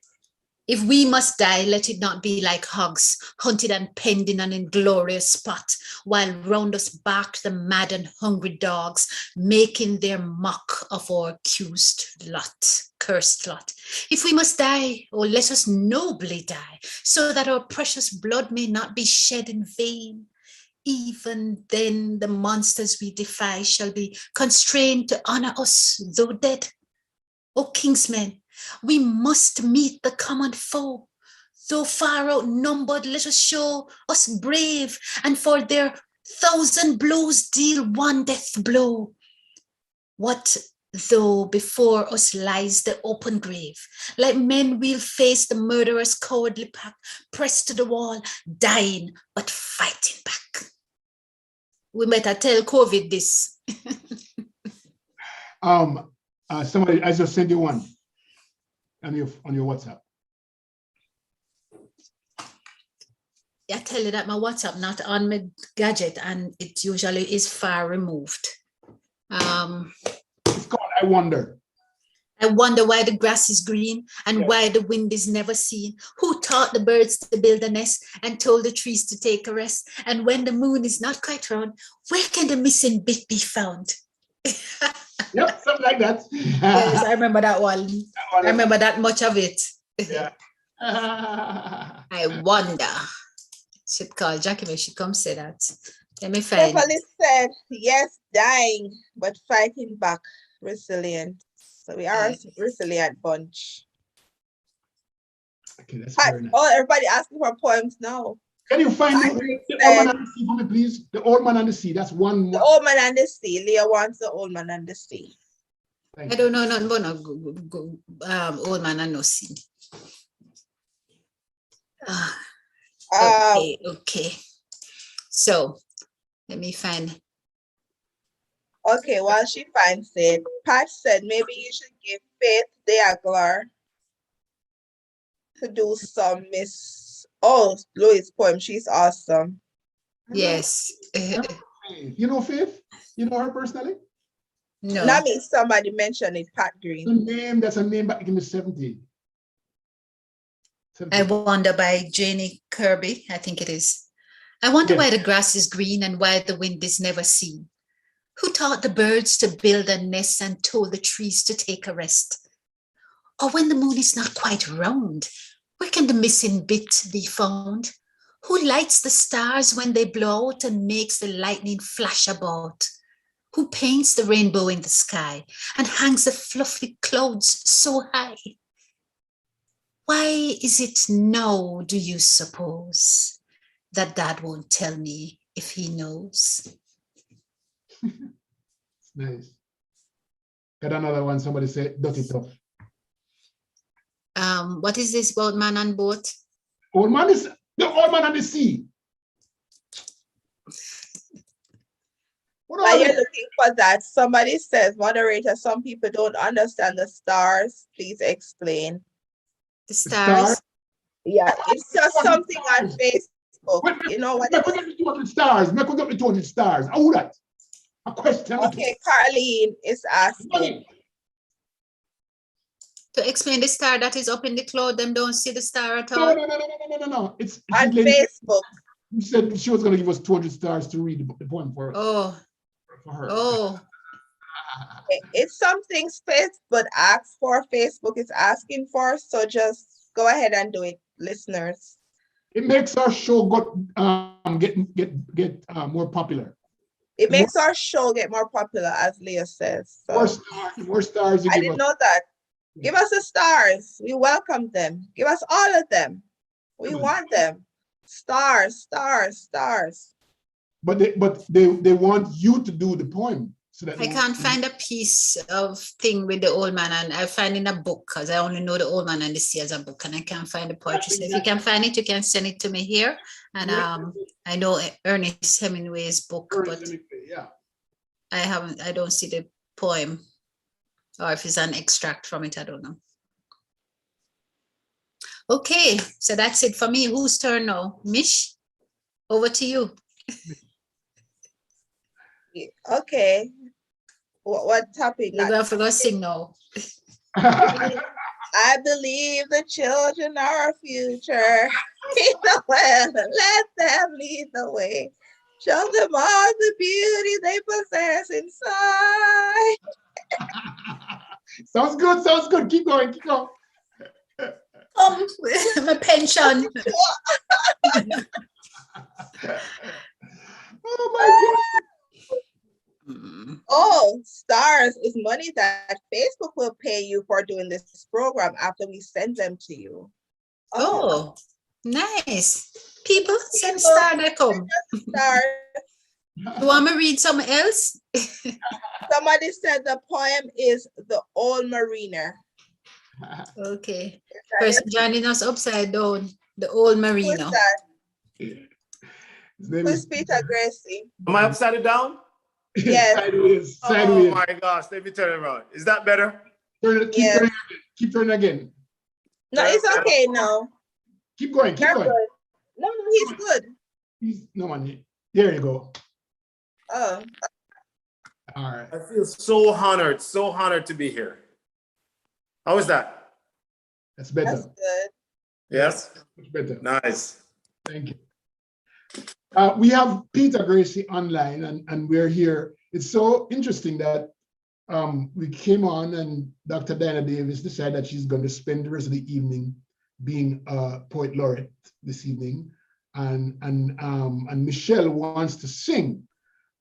Speaker 2: If we must die, let it not be like hogs, hunted and penned in an inglorious spot, while round us bark the mad and hungry dogs, making their mock of our accused lot, cursed lot. If we must die, oh, let us nobly die, so that our precious blood may not be shed in vain. Even then the monsters we defy shall be constrained to honor us, though dead. O kingsmen, we must meet the common foe. Though far outnumbered, let us show us brave, and for their 1,000 blows deal one death blow. What though before us lies the open grave? Like men we'll face the murderous cowardly pack, pressed to the wall, dying but fighting back. We better tell COVID this.
Speaker 4: Somebody, I just sent you one on your WhatsApp.
Speaker 2: I tell you that my WhatsApp not on my gadget, and it usually is far removed.
Speaker 4: It's called I Wonder.
Speaker 2: I wonder why the grass is green and why the wind is never seen. Who taught the birds to build a nest and told the trees to take a rest? And when the moon is not quite round, where can the missing bit be found?
Speaker 4: Yep, something like that.
Speaker 2: Yes, I remember that one. I remember that much of it.
Speaker 4: Yeah.
Speaker 2: I wonder. Should call Jackie when she comes say that. Let me find.
Speaker 1: Beverly said, yes, dying, but fighting back, resilient. So we are a resilient bunch.
Speaker 4: Okay, that's very nice.
Speaker 1: Oh, everybody asking for poems now.
Speaker 4: Can you find the Old Man and the Sea for me, please? The Old Man and the Sea. That's one.
Speaker 1: The Old Man and the Sea. Leo wants the Old Man and the Sea.
Speaker 2: I don't know nothing about Old Man and no sea. Okay. So let me find.
Speaker 1: Okay, while she finds it, Pat said maybe you should give Faith Diaglar to do some Miss Louis' poem. She's awesome.
Speaker 2: Yes.
Speaker 4: You know Faith? You know her personally?
Speaker 2: No.
Speaker 1: Not me, somebody mentioned it, Pat Green.
Speaker 4: That's a name back in the 70s.
Speaker 2: I Wonder by Janie Kirby, I think it is. I wonder why the grass is green and why the wind is never seen. Who taught the birds to build a nest and told the trees to take a rest? Or when the moon is not quite round, where can the missing bit be found? Who lights the stars when they blow out and makes the lightning flash about? Who paints the rainbow in the sky and hangs the fluffy clouds so high? Why is it now, do you suppose, that Dad won't tell me if he knows?
Speaker 4: Nice. Got another one, somebody said, dirty tough.
Speaker 2: What is this about man and boat?
Speaker 4: Old Man is the Old Man and the Sea.
Speaker 1: While you're looking for that, somebody says, moderator, some people don't understand the stars. Please explain.
Speaker 2: The stars?
Speaker 1: Yeah, it's just something on Facebook. You know what?
Speaker 4: Make we get the 200 stars. Make we get the 200 stars. How would that? A question.
Speaker 1: Okay, Carlene is asking.
Speaker 2: To explain the star that is up in the cloud, them don't see the star at all.
Speaker 4: No. It's
Speaker 1: on Facebook.
Speaker 4: You said she was going to give us 200 stars to read the poem for us.
Speaker 2: Oh.
Speaker 4: For her.
Speaker 2: Oh.
Speaker 1: It's something Facebook asks for, Facebook is asking for, so just go ahead and do it, listeners.
Speaker 4: It makes our show get more popular.
Speaker 1: It makes our show get more popular, as Leah says. So.
Speaker 4: More stars.
Speaker 1: I didn't know that. Give us the stars. We welcome them. Give us all of them. We want them. Stars, stars, stars.
Speaker 4: But they want you to do the poem. So that
Speaker 2: I can't find a piece of thing with the Old Man, and I find in a book because I only know the Old Man and the Sea as a book, and I can't find the poetry. So if you can find it, you can send it to me here. And I know Ernest Hemingway's book, but I don't see the poem, or if it's an extract from it, I don't know. Okay, so that's it for me. Whose turn now? Mish, over to you.
Speaker 1: Okay. What topic?
Speaker 2: You're going to go sing now.
Speaker 1: I believe the children are our future. Let them lead the way. Show them all the beauty they possess inside.
Speaker 4: Sounds good. Keep going.
Speaker 2: My pension.
Speaker 4: Oh my God.
Speaker 1: Oh, stars is money that Facebook will pay you for doing this program after we send them to you.
Speaker 2: Oh, nice. People send star that come.
Speaker 1: Stars.
Speaker 2: You want me to read something else?
Speaker 1: Somebody said the poem is The Old Mariner.
Speaker 2: Okay. Person joining us upside down. The Old Mariner.
Speaker 1: Who's Peter Gracie?
Speaker 5: Am I upside down?
Speaker 1: Yes.
Speaker 4: Sideways.
Speaker 5: Oh my gosh, let me turn it around. Is that better?
Speaker 4: Keep turning again.
Speaker 1: No, it's okay now.
Speaker 4: Keep going.
Speaker 1: Good. No, he's good.
Speaker 4: No man. There you go.
Speaker 1: Oh.
Speaker 4: All right.
Speaker 5: I feel so honored to be here. How is that?
Speaker 4: That's
Speaker 1: That's
Speaker 4: better.
Speaker 1: good.
Speaker 5: Yes.
Speaker 4: Much better.
Speaker 5: Nice.
Speaker 4: Thank you. We have Peter Gracie online, and we're here. It's so interesting that we came on and Dr. Dianna Davis decided that she's going to spend the rest of the evening being a poet laureate this evening. And Michelle wants to sing,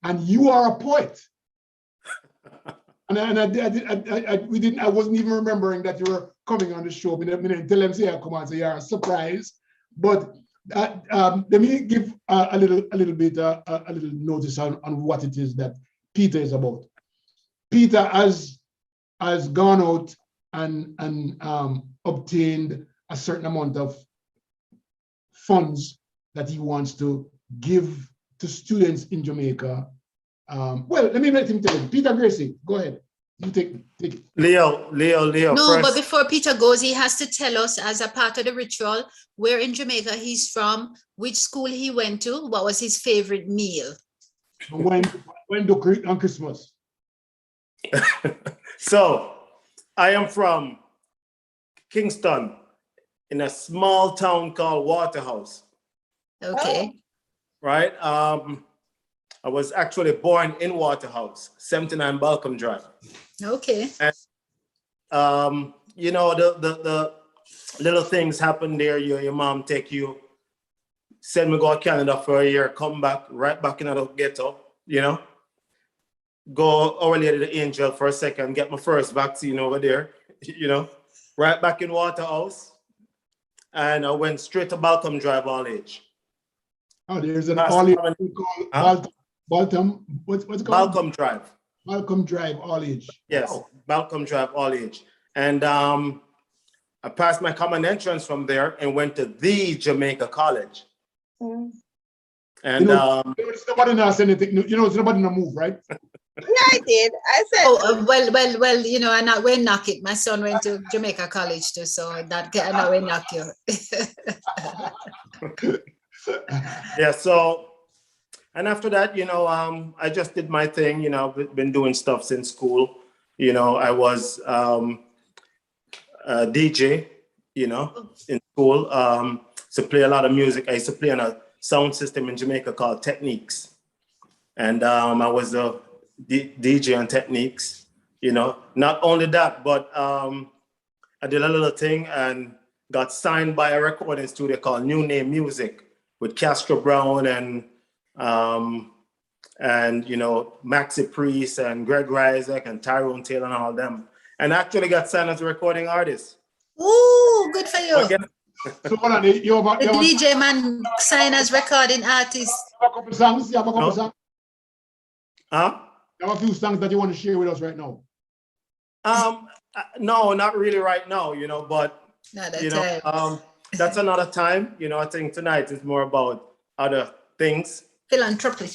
Speaker 4: and you are a poet. And I wasn't even remembering that you were coming on the show. I didn't tell them, say, I come on, so you're a surprise. But let me give a little bit a little notice on what it is that Peter is about. Peter has gone out and obtained a certain amount of funds that he wants to give to students in Jamaica. Well, let me let him tell you. Peter Gracie, go ahead. You take it.
Speaker 5: Leo.
Speaker 2: No,
Speaker 5: first.
Speaker 2: but before Peter goes, he has to tell us as a part of the ritual where in Jamaica he's from, which school he went to, what was his favorite meal.
Speaker 4: When on Christmas.
Speaker 5: So, I am from Kingston, in a small town called Waterhouse.
Speaker 2: Okay.
Speaker 5: Right? I was actually born in Waterhouse, 79 Balcom Drive.
Speaker 2: Okay.
Speaker 5: And, you know, the little things happen there. Your mom take you, send me go to Canada for a year, come back, right back in the ghetto, you know. Go Our Lady the Angel for a second, get my first vaccine over there, you know. Right back in Waterhouse. And I went straight to Balcom Drive all age.
Speaker 4: Oh, there's an
Speaker 5: Past
Speaker 4: all age
Speaker 5: common-
Speaker 4: called Balcom. What's it called?
Speaker 5: Balcom Drive.
Speaker 4: Balcom Drive, all age.
Speaker 5: Yes,
Speaker 4: Wow.
Speaker 5: Balcom Drive, all age. And I passed my common entrance from there and went to the Jamaica College.
Speaker 1: Mm.
Speaker 5: And
Speaker 4: It's nobody knows anything. You know, it's nobody in the move, right?
Speaker 1: Yeah, I did. I said,
Speaker 2: Oh, well, you know, and I will knock it. My son went to Jamaica College too, so that can I will knock you.
Speaker 5: yeah, so, and after that, you know, I just did my thing, you know, been doing stuff since school. You know, I was a DJ, you know, in school. To play a lot of music. I used to play on a sound system in Jamaica called Techniques. And I was a DJ on Techniques, you know. Not only that, but I did a little thing and got signed by a recording studio called New Name Music with Castro Brown and you know, Maxi Priest and Greg Isaac and Tyrone Taylor and all them. And I actually got signed as a recording artist.
Speaker 2: Ooh, good for you.
Speaker 5: Again,
Speaker 4: So hold on, you have
Speaker 2: The DJ man sign as recording artist.
Speaker 4: a couple songs. You have a couple
Speaker 5: No.
Speaker 4: songs.
Speaker 5: huh?
Speaker 4: You have a few songs that you want to share with us right now.
Speaker 5: No, not really right now, you know, but
Speaker 2: Not that
Speaker 5: you know,
Speaker 2: time.
Speaker 5: that's another time. You know, I think tonight is more about other things.
Speaker 2: Philanthropy.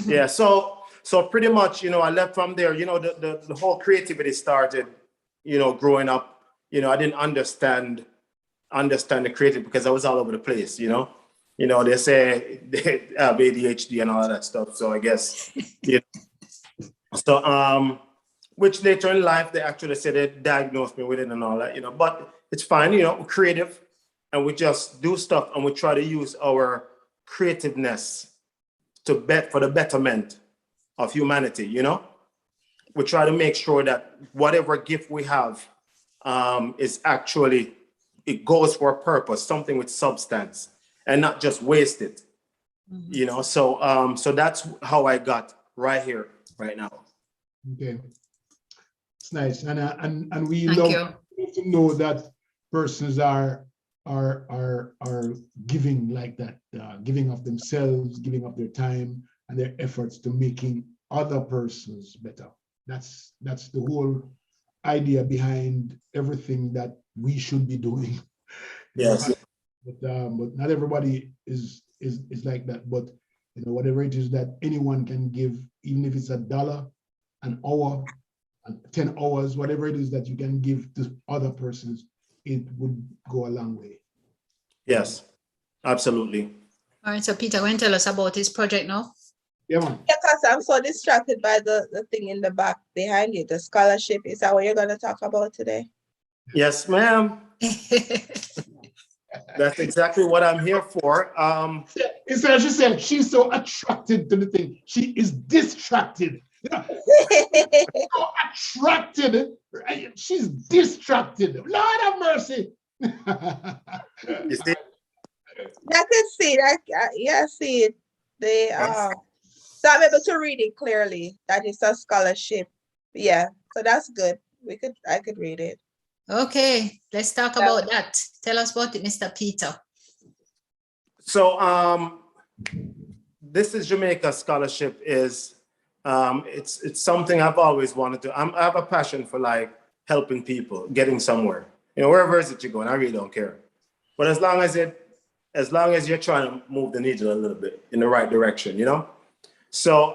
Speaker 5: Yeah, so pretty much, you know, I left from there. You know, the whole creativity started, you know, growing up. You know, I didn't understand the creative because I was all over the place, you know. You know, they say they have ADHD and all of that stuff. So I guess, you know. So which later in life they actually said they diagnosed me with it and all that, you know. But it's fine, you know, we're creative and we just do stuff and we try to use our creativeness to bet for the betterment of humanity, you know. We try to make sure that whatever gift we have is actually, it goes for a purpose, something with substance, and not just waste it, you know. So so that's how I got right here, right now.
Speaker 4: Okay, it's nice, and we
Speaker 2: Thank
Speaker 4: love
Speaker 2: you.
Speaker 4: to know that persons are giving like that, giving of themselves, giving of their time and their efforts to making other persons better. That's the whole idea behind everything that we should be doing. You know,
Speaker 5: Yes.
Speaker 4: but not everybody is like that. But you know, whatever it is that anyone can give, even if it's $1, an hour, 10 hours, whatever it is that you can give to other persons, it would go a long way.
Speaker 5: Yes, absolutely.
Speaker 2: All right, so Peter, go and tell us about his project now.
Speaker 4: Yeah, man.
Speaker 1: yeah, because I'm so distracted by the thing in the back behind you, the scholarship. Is that what you're going to talk about today?
Speaker 5: Yes, ma'am. That's exactly what I'm here for.
Speaker 4: Instead, she said she's so attracted to the thing. She is distracted. You know, so attracted. Right? She's distracted. Lord have mercy.
Speaker 5: You see,
Speaker 1: I can see that. Yeah, I see it. They so I'm able to read it clearly. That is a scholarship. Yeah, so that's good. I could read it.
Speaker 2: Okay, let's talk about that. Tell us about it, Mr. Peter.
Speaker 5: so this is Jamaica Scholarship is it's something I've always wanted to. I have a passion for like helping people, getting somewhere. You know, wherever is it you're going, I really don't care. But as long as you're trying to move the needle a little bit in the right direction, you know. So,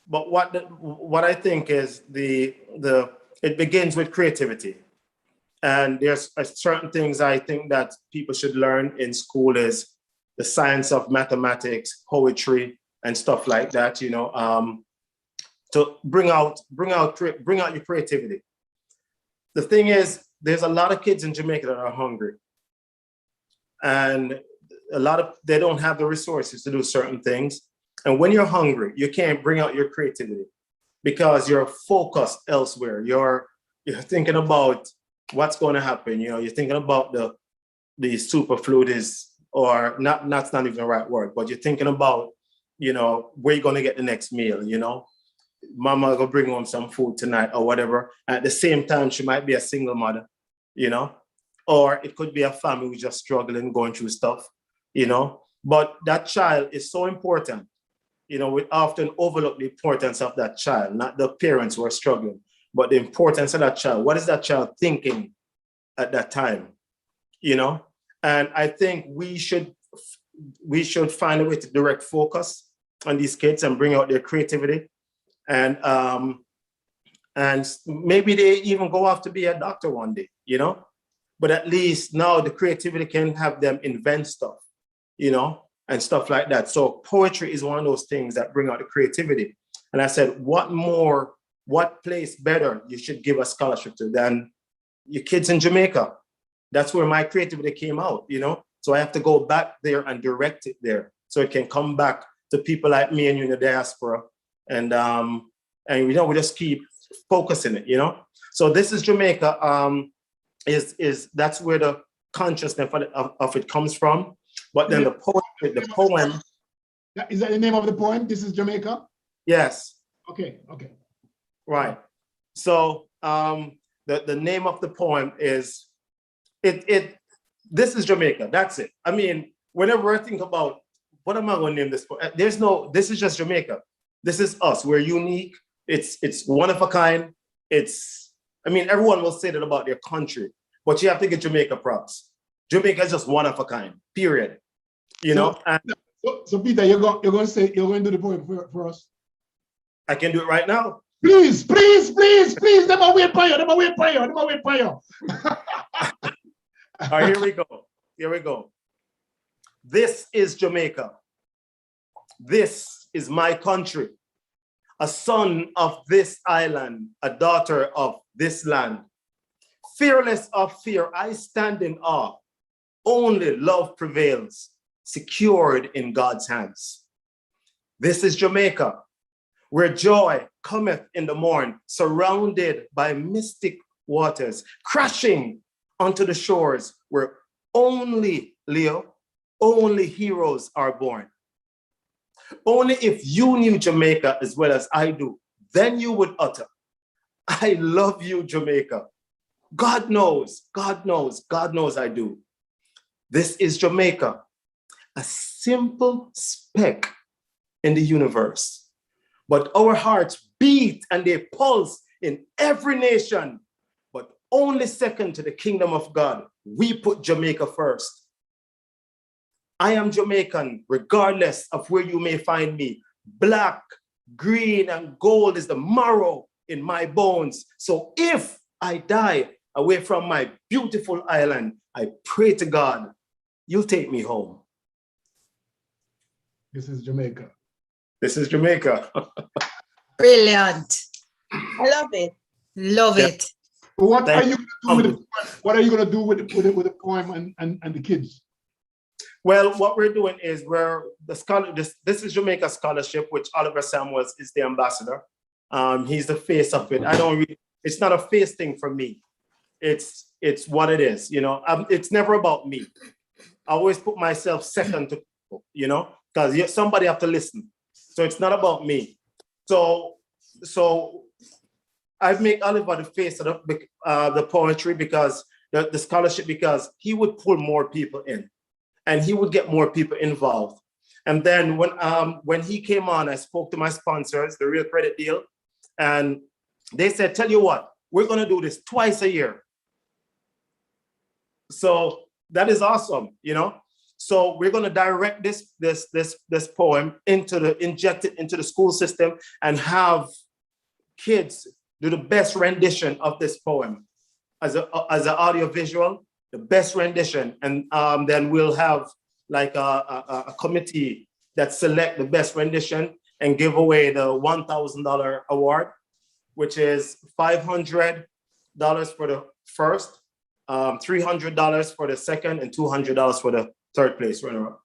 Speaker 5: but what I think is it begins with creativity, and there's certain things I think that people should learn in school is the science of mathematics, poetry, and stuff like that. You know, to bring out your creativity. The thing is, there's a lot of kids in Jamaica that are hungry, and they don't have the resources to do certain things. And when you're hungry, you can't bring out your creativity because you're focused elsewhere. You're thinking about what's going to happen. You know, you're thinking about the superfluities, or that's not even the right word, but you're thinking about, you know, where you're going to get the next meal. You know, mama gonna bring home some food tonight or whatever. At the same time, she might be a single mother, you know, or it could be a family who's just struggling, going through stuff, you know. But that child is so important. You know, we often overlook the importance of that child, not the parents who are struggling, but the importance of that child. What is that child thinking at that time? You know, and I think we should find a way to direct focus on these kids and bring out their creativity, and maybe they even go off to be a doctor one day, you know. But at least now the creativity can have them invent stuff, you know, and stuff like that. So poetry is one of those things that bring out the creativity. And I said, what place better you should give a scholarship to than your kids in Jamaica? That's where my creativity came out, you know? So I have to go back there and direct it there so it can come back to people like me and you in the diaspora. And you know, we just keep focusing it, you know? So this is Jamaica. That's where the consciousness of it comes from. But then the poem.
Speaker 4: Is that the name of the poem? This is Jamaica?
Speaker 5: Yes.
Speaker 4: Okay.
Speaker 5: Right. So the name of the poem is this is Jamaica. That's it. I mean, whenever I think about what am I going to name this poem? This is just Jamaica. This is us. We're unique. It's one of a kind. I mean, everyone will say that about their country, but you have to get Jamaica props. Jamaica is just one of a kind, period. You know?
Speaker 4: So Peter, you're going to do the poem for us?
Speaker 5: I can do it right now.
Speaker 4: Please. Them are wait for you.
Speaker 5: All right, here we go. This is Jamaica. This is my country. A son of this island, a daughter of this land. Fearless of fear, I stand in awe. Only love prevails, secured in God's hands. This is Jamaica, where joy cometh in the morn, surrounded by mystic waters, crashing onto the shores where only, Leo, only heroes are born. Only if you knew Jamaica as well as I do, then you would utter, I love you, Jamaica. God knows I do. This is Jamaica, a simple speck in the universe. But our hearts beat and they pulse in every nation, but only second to the kingdom of God. We put Jamaica first. I am Jamaican, regardless of where you may find me. Black, green, and gold is the marrow in my bones. So if I die away from my beautiful island, I pray to God, you'll take me home.
Speaker 4: This is Jamaica.
Speaker 5: This is Jamaica.
Speaker 2: Brilliant.
Speaker 1: I love it.
Speaker 2: Love
Speaker 5: Yeah.
Speaker 2: it.
Speaker 4: What are
Speaker 5: Thank
Speaker 4: you going to do with what are you going to do with the poem and the kids?
Speaker 5: Well, what we're doing is this is Jamaica Scholarship, which Oliver Samuels is the ambassador. He's the face of it. It's not a face thing for me. It's what it is, you know. It's never about me. I always put myself second to people, you know, because somebody have to listen. So it's not about me. So I make Oliver the face of the poetry because the scholarship, because he would pull more people in and he would get more people involved. And then when he came on, I spoke to my sponsors, the Real Credit Deal, and they said, tell you what, we're going to do this twice a year. So that is awesome, you know. So we're going to direct this poem inject it into the school system and have kids do the best rendition of this poem as an audio visual, the best rendition, and then we'll have like a committee that select the best rendition and give away the $1,000 award, which is $500 for the first, $300 for the second, and $200 for the third place runner-up.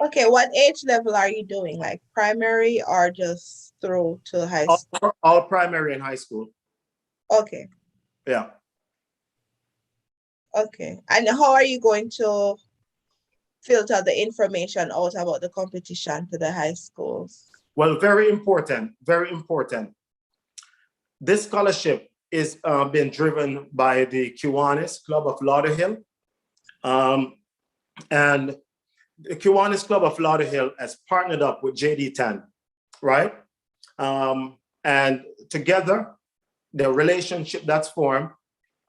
Speaker 1: Okay, what age level are you doing? Like primary or just through to high school?
Speaker 5: All primary and high school.
Speaker 1: Okay,
Speaker 5: Yeah.
Speaker 1: okay. And how are you going to filter the information out about the competition to the high schools?
Speaker 5: Well, very important, very important. This scholarship is being driven by the Kiwanis Club of Lauderhill. And the Kiwanis Club of Lauderhill has partnered up with JD10, right? And together, the relationship that's formed,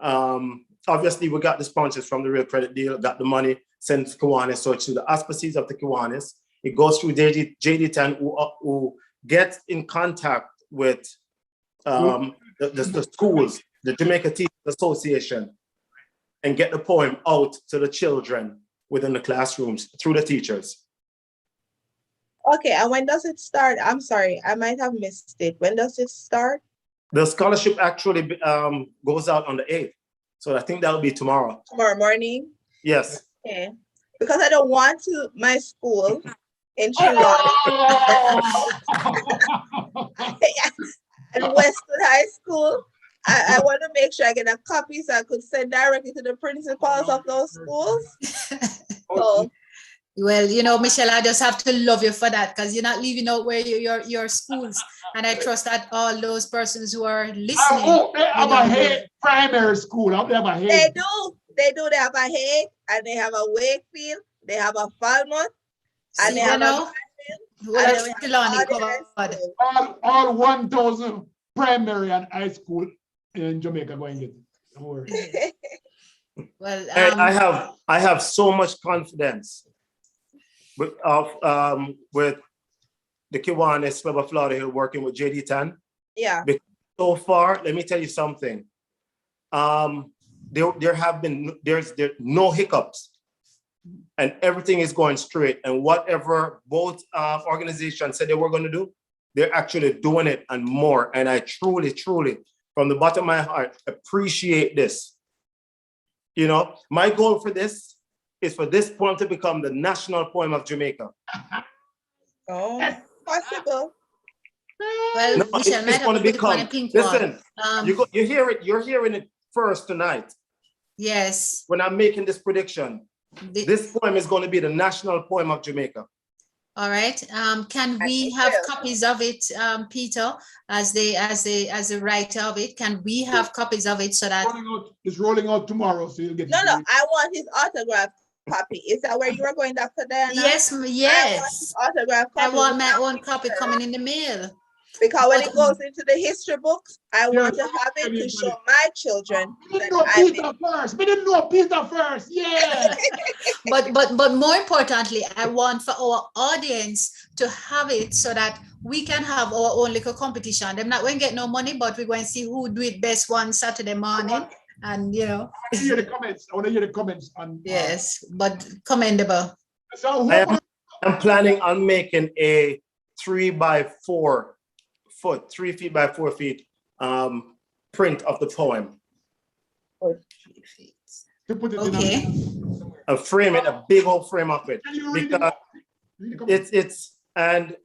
Speaker 5: obviously we got the sponsors from the Real Credit Deal, got the money sent to Kiwanis, so it's through the auspices of the Kiwanis. It goes through JD10 who get in contact with the schools, the Jamaica Teachers Association, and get the poem out to the children within the classrooms through the teachers.
Speaker 1: Okay, and when does it start? I'm sorry, I might have missed it. When does it start?
Speaker 5: The scholarship actually goes out on the 8th. So I think that'll be tomorrow.
Speaker 1: Tomorrow morning?
Speaker 5: Yes.
Speaker 1: Okay. Because I don't want my school in Chilon and Westwood High School. I want to make sure I get a copy so I could send directly to the principals of those schools. So,
Speaker 2: well, you know, Michelle, I just have to love you for that because you're not leaving out where your schools. And I trust that all those persons who are listening.
Speaker 4: They have a Hague primary school. They have a Hague.
Speaker 1: They do. They have a Hague, and they have a Wakefield, they have a Falmouth, and they have a
Speaker 4: all 1,000 primary and high school in Jamaica going to get it. Don't worry.
Speaker 2: Well,
Speaker 5: I have so much confidence with the Kiwanis Club of Lauderhill working with JD10.
Speaker 1: Yeah.
Speaker 5: Because so far, let me tell you something. There's no hiccups, and everything is going straight. And whatever both organizations said they were going to do, they're actually doing it and more. And I truly, truly, from the bottom of my heart, appreciate this. You know, my goal for this is for this poem to become the national poem of Jamaica.
Speaker 1: Oh, possible.
Speaker 2: Well,
Speaker 5: No,
Speaker 2: Michelle,
Speaker 5: it's going to become. Listen, you're hearing it first tonight.
Speaker 2: Yes.
Speaker 5: When I'm making this prediction, this poem is going to be the national poem of Jamaica.
Speaker 2: All right. Can we have copies of it, Peter, as the writer of it? Can we have copies of it so that
Speaker 4: it's rolling out tomorrow, so you'll get
Speaker 1: No, I want his autograph copy. Is that where you are going, Dr. Dianna?
Speaker 2: Yes.
Speaker 1: I want his autograph copy.
Speaker 2: I want my own copy coming in the mail.
Speaker 1: Because when it goes into the history books, I want to have it to show my children.
Speaker 4: We didn't know Peter first. We didn't know Peter first. Yeah.
Speaker 2: but more importantly, I want for our audience to have it so that we can have our own little competition. They're not going to get no money, but we're going to see who do it best one Saturday morning. And you know,
Speaker 4: I want to hear the comments. I want to hear the comments on.
Speaker 2: Yes, but commendable.
Speaker 4: So
Speaker 5: I'm planning on making a 3 by 4 foot, 3 feet by 4 feet print of the poem.
Speaker 4: To put it
Speaker 2: Okay.
Speaker 4: in
Speaker 5: A frame it, a big old frame of it.
Speaker 4: Can you read it?
Speaker 5: Because
Speaker 4: Read the comment.
Speaker 5: it's and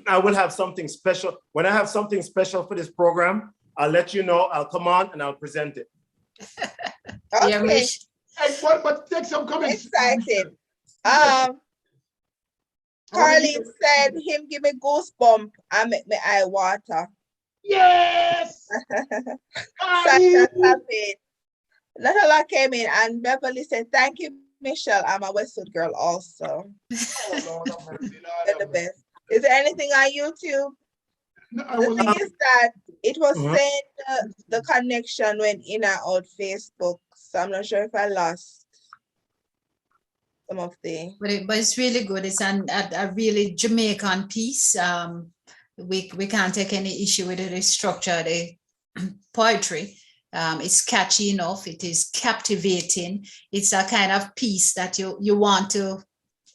Speaker 5: I will have something special. When I have something special for this program, I'll let you know. I'll come on and I'll present it.
Speaker 2: Yeah,
Speaker 1: Okay,
Speaker 4: Hey, but take some comments.
Speaker 1: excited.
Speaker 4: How many-
Speaker 1: Carlene said him give me goosebump and make me eye water.
Speaker 4: Yes!
Speaker 1: Sasha
Speaker 4: Carlene!
Speaker 1: clapping. Not a lot came in, and Beverly said, "Thank you, Michelle. I'm a Westwood girl also.
Speaker 4: Oh, Lord have mercy, Lord
Speaker 1: You're
Speaker 4: have
Speaker 1: the
Speaker 4: mercy.
Speaker 1: best." Is there anything on YouTube?
Speaker 4: No, I
Speaker 1: The
Speaker 4: wasn't.
Speaker 1: thing is that it was
Speaker 5: Mhm.
Speaker 1: saying the connection went in and out Facebook, so I'm not sure if I lost some of the.
Speaker 2: But it's really good. It's a really Jamaican piece. We can't take any issue with the structure, the poetry. It's catchy enough. It is captivating. It's a kind of piece that you want to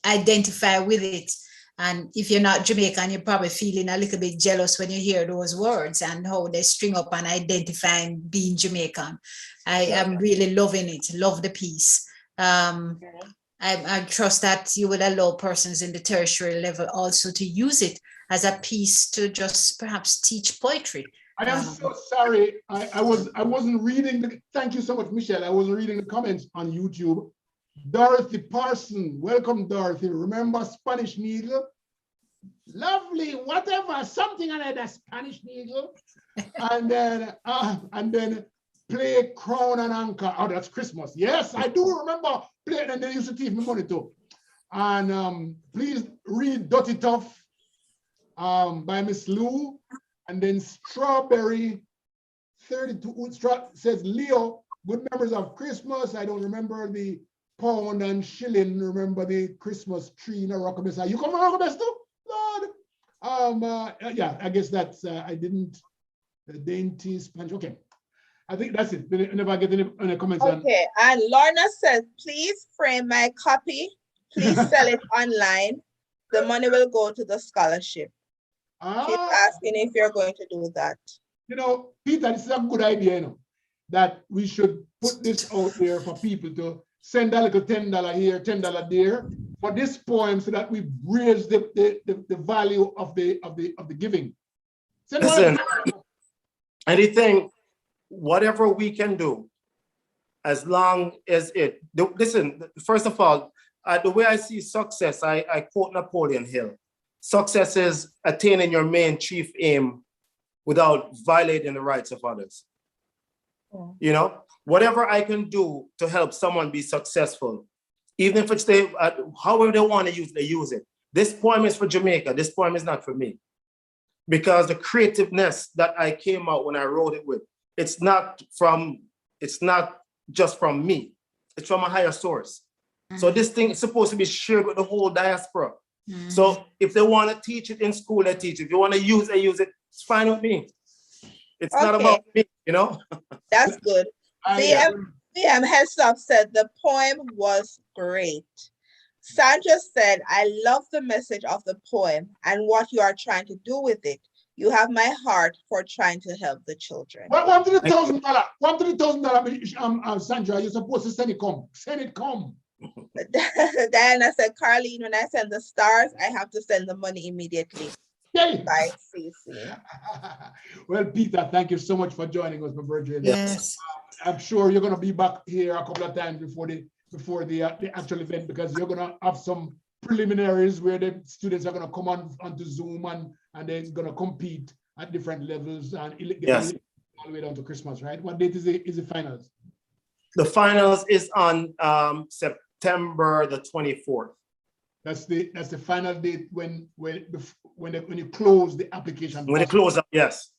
Speaker 2: identify with it. And if you're not Jamaican, you're probably feeling a little bit jealous when you hear those words and how they string up and identifying being Jamaican. I am really loving it. Love the piece. I trust that you will allow persons in the tertiary level also to use it as a piece to just perhaps teach poetry.
Speaker 4: I am so sorry. I wasn't reading the. Thank you so much, Michelle. I wasn't reading the comments on YouTube. Dorothy Parson, welcome, Dorothy. Remember Spanish Needle? Lovely, whatever, something on that Spanish Needle. and then play Crown and Anchor. Oh, that's Christmas. Yes, I do remember playing, and they used to teach me money too. And please read Dirty Tough by Miss Lou. And then Strawberry 32 says, Leo, good memories of Christmas. I don't remember the pound and shilling. Remember the Christmas tree in a Rockabest. You come from Rockabest too? Lord. Yeah, I guess that's, I didn't, the dainty Spanish. Okay. I think that's it. I never get any comments on.
Speaker 1: Okay, and Lorna says, please frame my copy. Please sell it online. The money will go to the scholarship. She's asking if you're going to do that.
Speaker 4: You know, Peter, this is a good idea, you know, that we should put this out there for people to send a little $10 here, $10 there for this poem, so that we raise the value of the giving.
Speaker 5: Listen, anything, whatever we can do, as long as it. Listen, first of all, the way I see success, I quote Napoleon Hill. Success is attaining your main chief aim without violating the rights of others. You know, whatever I can do to help someone be successful, even if it's however they want to use, they use it. This poem is for Jamaica. This poem is not for me. Because the creativeness that I came out when I wrote it with, it's not just from me. It's from a higher source. So this thing is supposed to be shared with the whole diaspora. So if they want to teach it in school, they teach it. If you want to use it, use it. It's fine with me. It's not about me, you know?
Speaker 1: That's good. VM Headstop said the poem was great. Sandra said, I love the message of the poem and what you are trying to do with it. You have my heart for trying to help the children.
Speaker 4: $100,000. $100,000, Sandra, you're supposed to send it come. Send it come.
Speaker 1: Diana said, Carlene, when I send the stars, I have to send the money immediately.
Speaker 4: Yay.
Speaker 1: By CC.
Speaker 4: Well, Peter, thank you so much for joining us, my virgin.
Speaker 2: Yes.
Speaker 4: I'm sure you're going to be back here a couple of times before the actual event, because you're going to have some preliminaries where the students are going to come onto Zoom and they're going to compete at different levels and get all the way down to Christmas, right? What date is the finals?
Speaker 5: The finals is on September the 24th.
Speaker 4: That's the final date when you close the application.
Speaker 5: When it closes up, yes.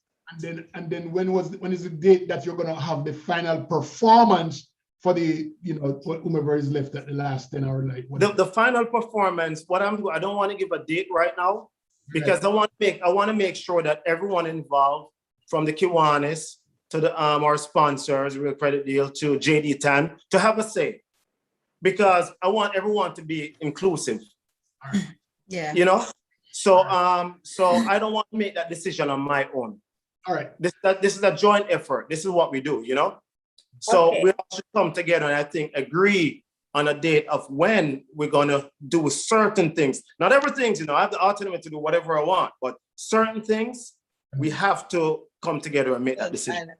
Speaker 4: And then when is the date that you're going to have the final performance for the, you know, whomever is left at the last 10 hour like
Speaker 5: the final performance? What I'm doing, I don't want to give a date right now, because I want to make sure that everyone involved, from the Kiwanis to the our sponsors, Real Credit Deal, to JD Tan, to have a say, because I want everyone to be inclusive.
Speaker 2: Yeah.
Speaker 5: You know, so I don't want to make that decision on my own.
Speaker 4: All right.
Speaker 5: This is a joint effort. This is what we do, you know? So
Speaker 1: Okay.
Speaker 5: we all should come together and I think agree on a date of when we're gonna do certain things. Not everything, I have the autonomy to do whatever I want, but certain things we have to come together and make that decision.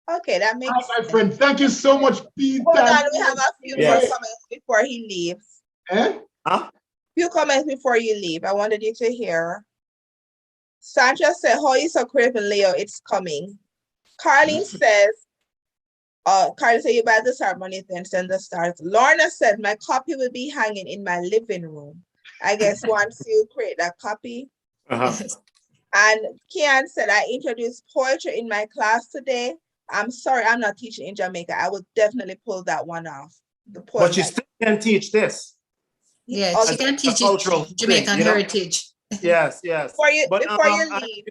Speaker 1: Okay, that makes
Speaker 4: My friend, thank you so much, Peter.
Speaker 1: Hold on, we have a few more
Speaker 5: Yes.
Speaker 1: comments before he leaves.
Speaker 4: Eh?
Speaker 5: Huh?
Speaker 1: Few comments before you leave. I wanted you to hear. Sandra said, "How you so craving, Leo? It's coming." Carlene says, Carlene said, "You buy the ceremony, then send the stars." Lorna said, "My copy will be hanging in my living room." I guess once you create that copy.
Speaker 5: Uh-huh.
Speaker 1: And Kian said, "I introduced poetry in my class today. I'm sorry, I'm not teaching in Jamaica. I will definitely pull that one off." The poem.
Speaker 5: But you still can teach this.
Speaker 2: Yeah, she
Speaker 5: As
Speaker 2: can
Speaker 5: a
Speaker 2: teach
Speaker 5: cultural
Speaker 2: it Jamaican
Speaker 5: thing, you know?
Speaker 2: heritage.
Speaker 5: Yes, yes.
Speaker 1: Before you
Speaker 5: But,
Speaker 1: leave,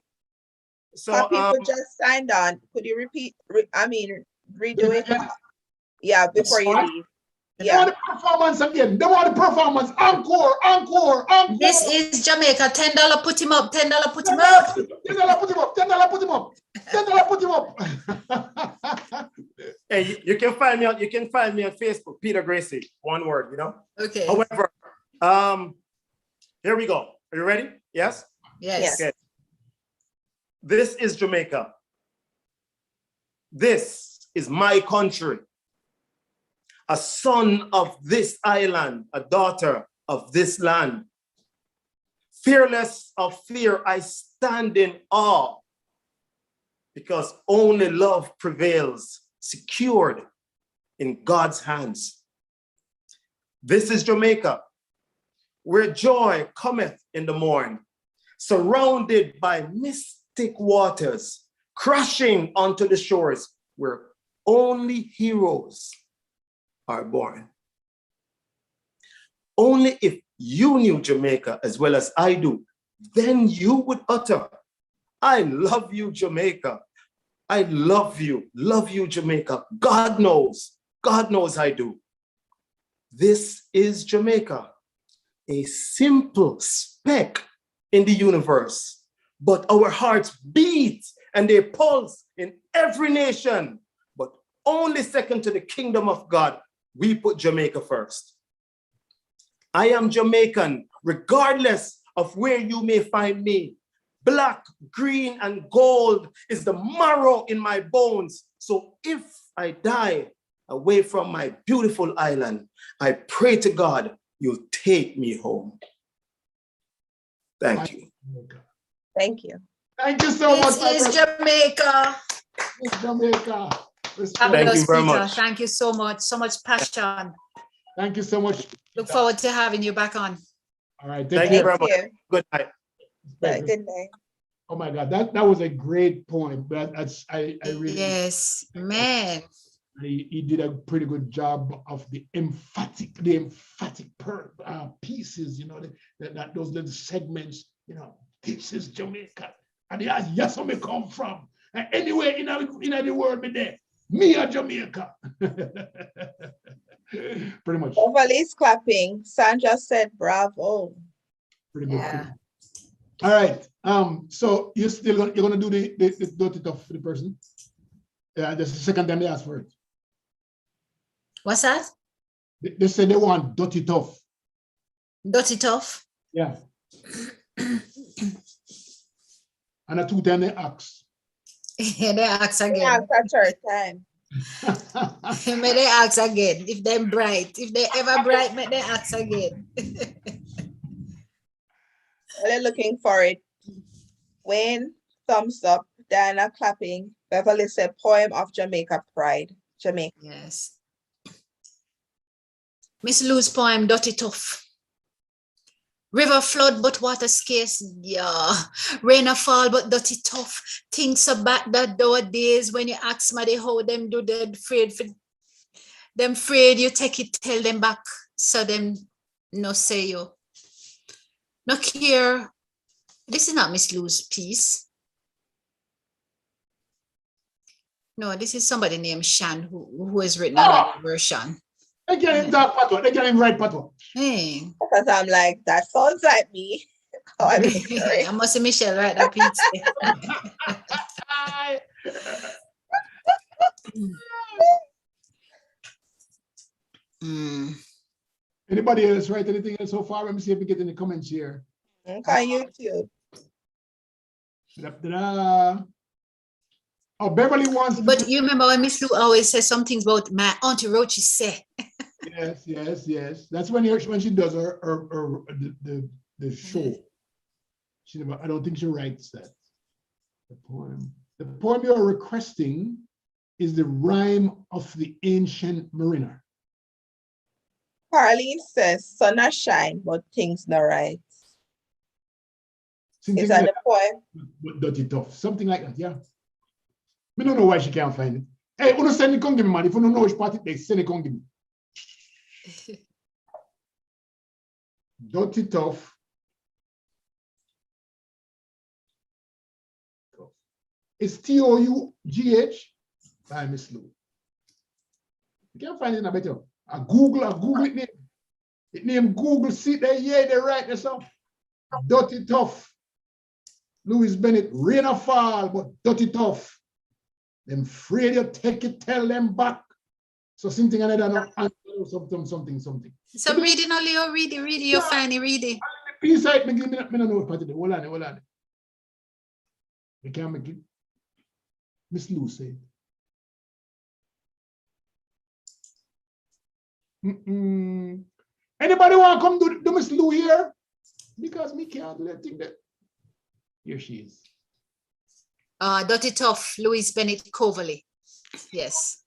Speaker 5: so
Speaker 1: people just signed on. Could you repeat? Redo it.
Speaker 4: Again.
Speaker 1: Yeah, before you
Speaker 4: What?
Speaker 1: leave.
Speaker 4: They
Speaker 1: Yeah.
Speaker 4: want the performance again. They want the performance. Encore, encore, encore.
Speaker 2: This is Jamaica. $10 put him up. $10 put him up.
Speaker 4: $10 put him up. $10 put him up. $10 put him up.
Speaker 5: hey, you can find me on Facebook, Peter Gracie, one word,
Speaker 2: Okay.
Speaker 5: However, here we go. Are you ready? Yes?
Speaker 2: Yes.
Speaker 5: Okay. This is Jamaica. This is my country. A son of this island, a daughter of this land. Fearless of fear, I stand in awe because only love prevails, secured in God's hands. This is Jamaica, where joy cometh in the morn, surrounded by mystic waters, crashing onto the shores where only heroes are born. Only if you knew Jamaica as well as I do, then you would utter, "I love you, Jamaica. I love you, Jamaica. God knows I do." This is Jamaica, a simple speck in the universe, but our hearts beat and they pulse in every nation, but only second to the kingdom of God. We put Jamaica first. I am Jamaican, regardless of where you may find me. Black, green, and gold is the marrow in my bones. So if I die away from my beautiful island, I pray to God you'll take me home. Thank you.
Speaker 1: Thank you.
Speaker 4: Thank you so much.
Speaker 2: This is Jamaica.
Speaker 4: Jamaica.
Speaker 5: Thank you very
Speaker 2: Peter.
Speaker 5: much.
Speaker 2: Thank you so much. So much passion.
Speaker 4: Thank you so much.
Speaker 2: Look forward to having you back on.
Speaker 4: All right.
Speaker 5: Thank you very
Speaker 1: Thank
Speaker 5: much.
Speaker 1: you.
Speaker 5: Good night.
Speaker 1: Good night.
Speaker 4: Oh my God, that was a great point. I really,
Speaker 2: Yes, man.
Speaker 4: he did a pretty good job of the emphatic pieces, those little segments, this is Jamaica. And yes, where me come from. And anywhere in the world, me a Jamaica. Pretty much.
Speaker 1: Overly's clapping. Sandra said, "Bravo."
Speaker 4: Pretty good.
Speaker 2: Yeah.
Speaker 4: All right. So you're gonna do the dirty tough for the person. Yeah, that's the second time they asked for it.
Speaker 2: What's that?
Speaker 4: They said they want dirty tough.
Speaker 2: Dirty tough.
Speaker 4: Yeah. And a 2 time they ask.
Speaker 2: They ask
Speaker 1: Yeah,
Speaker 2: again.
Speaker 1: that's our time.
Speaker 2: May they ask again. If they're bright. If they ever bright, may they ask again.
Speaker 1: They're looking for it. Wayne, thumbs up. Diana clapping. Beverly said, "Poem of Jamaica Pride." Jamaica.
Speaker 2: Yes. Miss Lou's poem, Dirty Tough. River flood, but water scarce. Yeah. Rain a fall, but dirty tough. Things are back that door days when you ask somebody how them do, they're afraid for them afraid you take it, tell them back. So them no say you. No care. This is not Miss Lou's piece. No, this is somebody named Shan who has written another version.
Speaker 4: They get him dark patois. They get him right patois.
Speaker 2: Hey.
Speaker 1: Because I'm like, that sounds like me. Oh, I mean, sorry.
Speaker 2: I must say Michelle write that piece.
Speaker 4: Anybody else write anything else so far? Let me see if we get any comments here.
Speaker 1: Okay, YouTube.
Speaker 4: Da-da-da. Oh, Beverly wants to.
Speaker 2: But you remember when Miss Lou always says some things about my Auntie Rochi say.
Speaker 4: Yes. That's when she does the show. She never, I don't think she writes that. The poem you're requesting is the rhyme of the ancient mariner.
Speaker 1: Carlene says, sun a shine, but things not right. Is that the poem?
Speaker 4: But dirty tough. Something like that, yeah. I don't know why she can't find it. Hey, you send it, come give me, man. If you don't know which part they send it, come give me. Dirty tough. It's T-O-U-G-H by Miss Lou. You can't find it in a better. I Google it name. It name Google, see there, yeah, they write this up. Dirty tough. Louis Bennett, rain or fall, but dirty tough. Them afraid you take it, tell them back. So something another something.
Speaker 2: So reading only or reading, you're fine, reading.
Speaker 4: Inside, me don't know what part of it. Hold on. You can't make it. Miss Lou said. Anybody want to come do Miss Lou here? Because me can't do that thing that. Here she is.
Speaker 2: Dirty tough, Louis Bennett Coverley. Yes.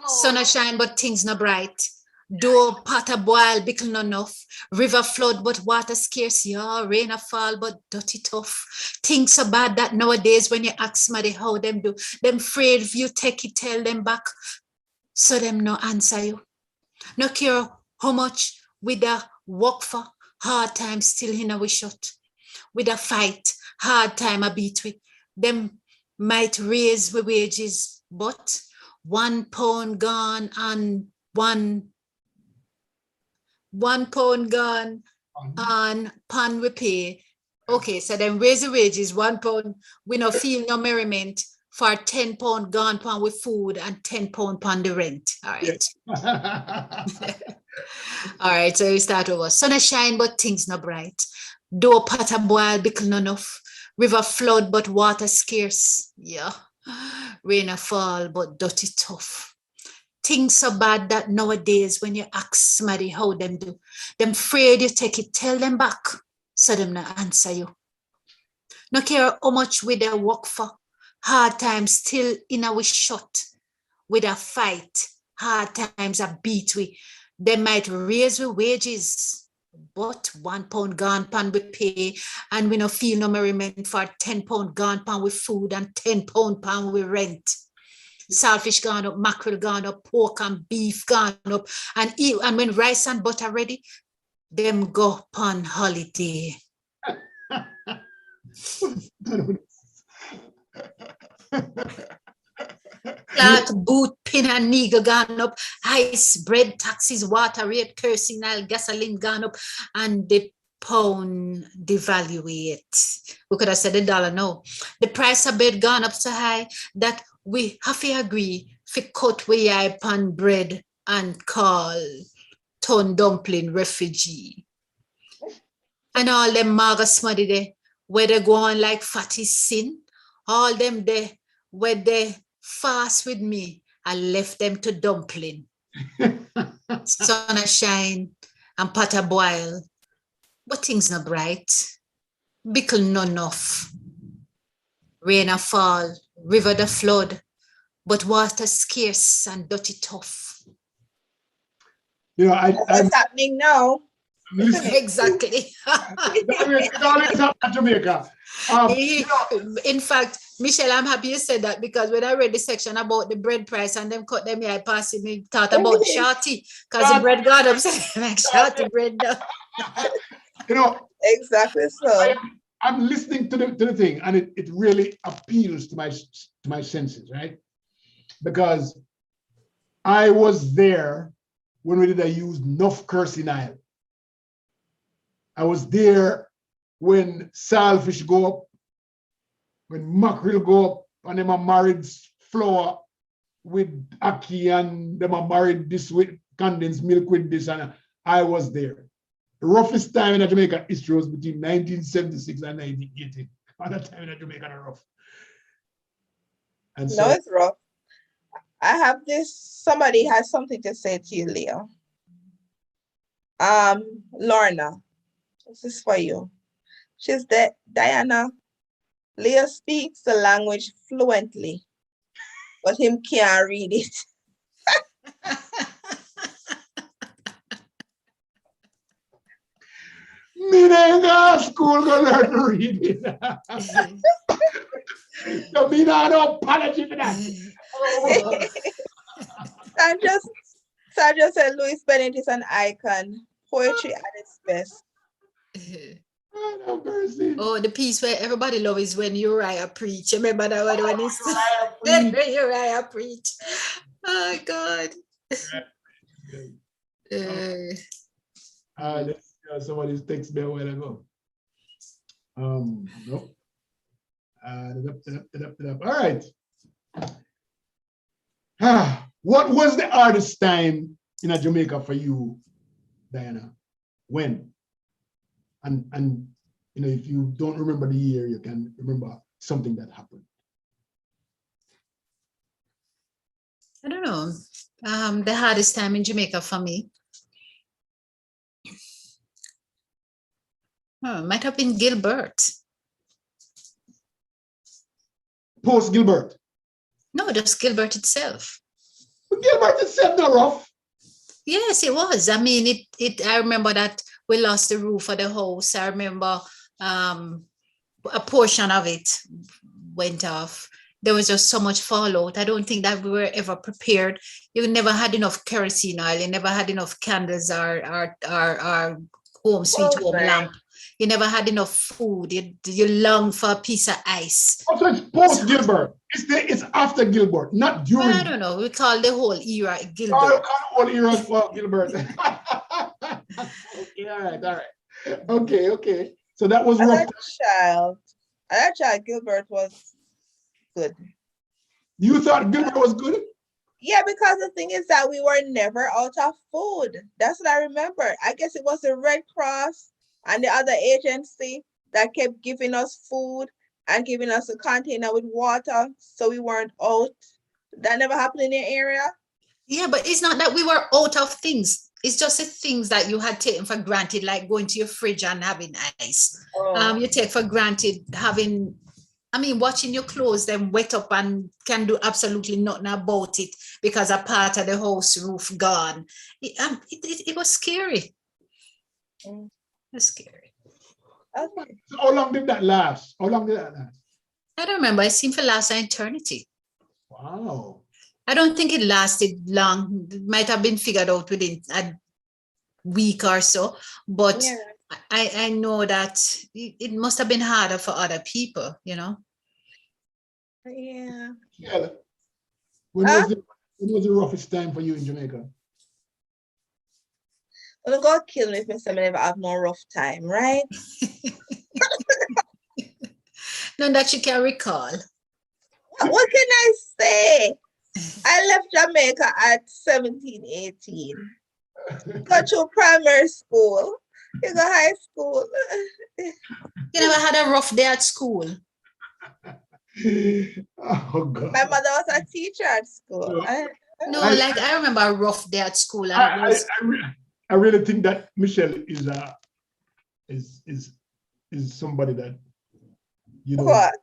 Speaker 2: Sun a shine, but things not bright. Door pot a boil, bickle not enough. River flood, but water scarce. Yeah, rain a fall, but dirty tough. Things so bad that nowadays when you ask somebody how them do, them afraid if you take it, tell them back. So them no answer you. No care how much with a work for, hard time still in our shut. With a fight, hard time a beat with. Them might raise the wages, but £1 gone and one £1 gone and pan we pay. Okay, so then raise the wages, £1. We no feel no merriment for £10 gone pan with food and £10 pan the rent. All right. All right, so we start over. Sun a shine, but things not bright. Door pot a boil, bickle not enough. River flood, but water scarce. Yeah. Rain a fall, but dirty tough. Things so bad that nowadays when you ask somebody how them do, them afraid you take it, tell them back, so them not answer you. No care how much we they work for, hard times still in our shut. With a fight, hard times a beat we. They might raise the wages, but £1 gone pan we pay, and we no feel no merriment for £10 gone pan with food and £10 pan with rent. Saltfish gone up, mackerel gone up, pork and beef gone up, and when rice and butter ready, them go on holiday. Cloth, boot, pin and needle gone up, ice, bread, taxes, water rate, kerosene, oil, gasoline gone up, and the pound devaluate. We could have said the dollar, no. The price of bread gone up so high that we have to agree to cut we pan bread and call ton dumpling refugee. And all them maga smuddy there, where they go on like fatty sin, all them there, where they fast with me, I left them to dumpling. Sun a shine and pot a boil, but things not bright. Bickle none enough. Rain a fall, river the flood, but water scarce and dirty tough.
Speaker 4: You know,
Speaker 1: What's happening now?
Speaker 2: Exactly.
Speaker 4: It always happens in Jamaica.
Speaker 2: In fact, Michelle, I'm happy you said that, because when I read the section about the bread price and them cut them, I passed it, me thought about shorty, because the bread got up, like shorty bread.
Speaker 4: You know,
Speaker 1: Exactly so.
Speaker 4: I'm listening to the thing, and it really appeals to my senses, right? Because I was there when we did use enough kerosene oil. I was there when saltfish go up, when mackerel go up, and them are married flour with ackee, and them are married this with condensed milk with this, and I was there. The roughest time in Jamaica history was between 1976 and 1980. At that time in Jamaica, rough. And
Speaker 1: No,
Speaker 4: so
Speaker 1: it's rough. I have this. Somebody has something to say to you, Leo. Lorna, this is for you. She's the Dianna. Leo speaks the language fluently, but him can't read it.
Speaker 4: me ain't go school go learn to read it. So me not no apology for that.
Speaker 1: Sandra said Louis Bennett is an icon. Poetry at its best.
Speaker 4: Oh, no mercy.
Speaker 2: Oh, the piece where everybody loves is when Uriah preach. Remember that one when it's when Uriah preach. Oh God.
Speaker 4: Somebody texted me a while ago. Nope. All right. What was the hardest time in Jamaica for you, Dianna? When? And you know, if you don't remember the year, you can remember something that happened.
Speaker 2: I don't know. The hardest time in Jamaica for me. Might have been Gilbert.
Speaker 4: Post Gilbert.
Speaker 2: No, just Gilbert itself.
Speaker 4: But Gilbert itself not rough.
Speaker 2: Yes, it was. I mean, I remember that we lost the roof of the house. I remember a portion of it went off. There was just so much fallout. I don't think that we were ever prepared. You never had enough kerosene oil. You never had enough candles or home sweet home lamp. You never had enough food. You longed for a piece of ice.
Speaker 4: Also, it's post Gilbert. It's after Gilbert, not during.
Speaker 2: I don't know. We call the whole era Gilbert.
Speaker 4: Oh, you call the whole era well, Gilbert. Okay, all right. Okay. So that was rough.
Speaker 1: That child Gilbert was good.
Speaker 4: You thought Gilbert was good?
Speaker 1: Yeah, because the thing is that we were never out of food. That's what I remember. I guess it was the Red Cross and the other agency that kept giving us food and giving us a container with water, so we weren't out. That never happened in your area?
Speaker 2: Yeah, but it's not that we were out of things. It's just the things that you had taken for granted, like going to your fridge and having ice.
Speaker 1: Oh.
Speaker 2: You take for granted having, watching your clothes then wet up and can do absolutely nothing about it because a part of the house roof gone. It was scary. It was scary.
Speaker 1: Okay.
Speaker 4: So how long did that last?
Speaker 2: I don't remember. It seemed to last an eternity.
Speaker 4: Wow.
Speaker 2: I don't think it lasted long. It might have been figured out within a week or so, but yeah. I know that it must have been harder for other people, you know?
Speaker 1: Yeah.
Speaker 4: When was the roughest time for you in Jamaica?
Speaker 1: Well, God kill me if I never have no rough time, right?
Speaker 2: None that you can recall.
Speaker 1: What can I say? I left Jamaica at 17, 18. Go to primary school. You go high school.
Speaker 2: You never had a rough day at school?
Speaker 4: Oh, God.
Speaker 1: My mother was a teacher at school.
Speaker 2: I remember a rough day at school.
Speaker 4: I really think that Michelle is somebody that you don't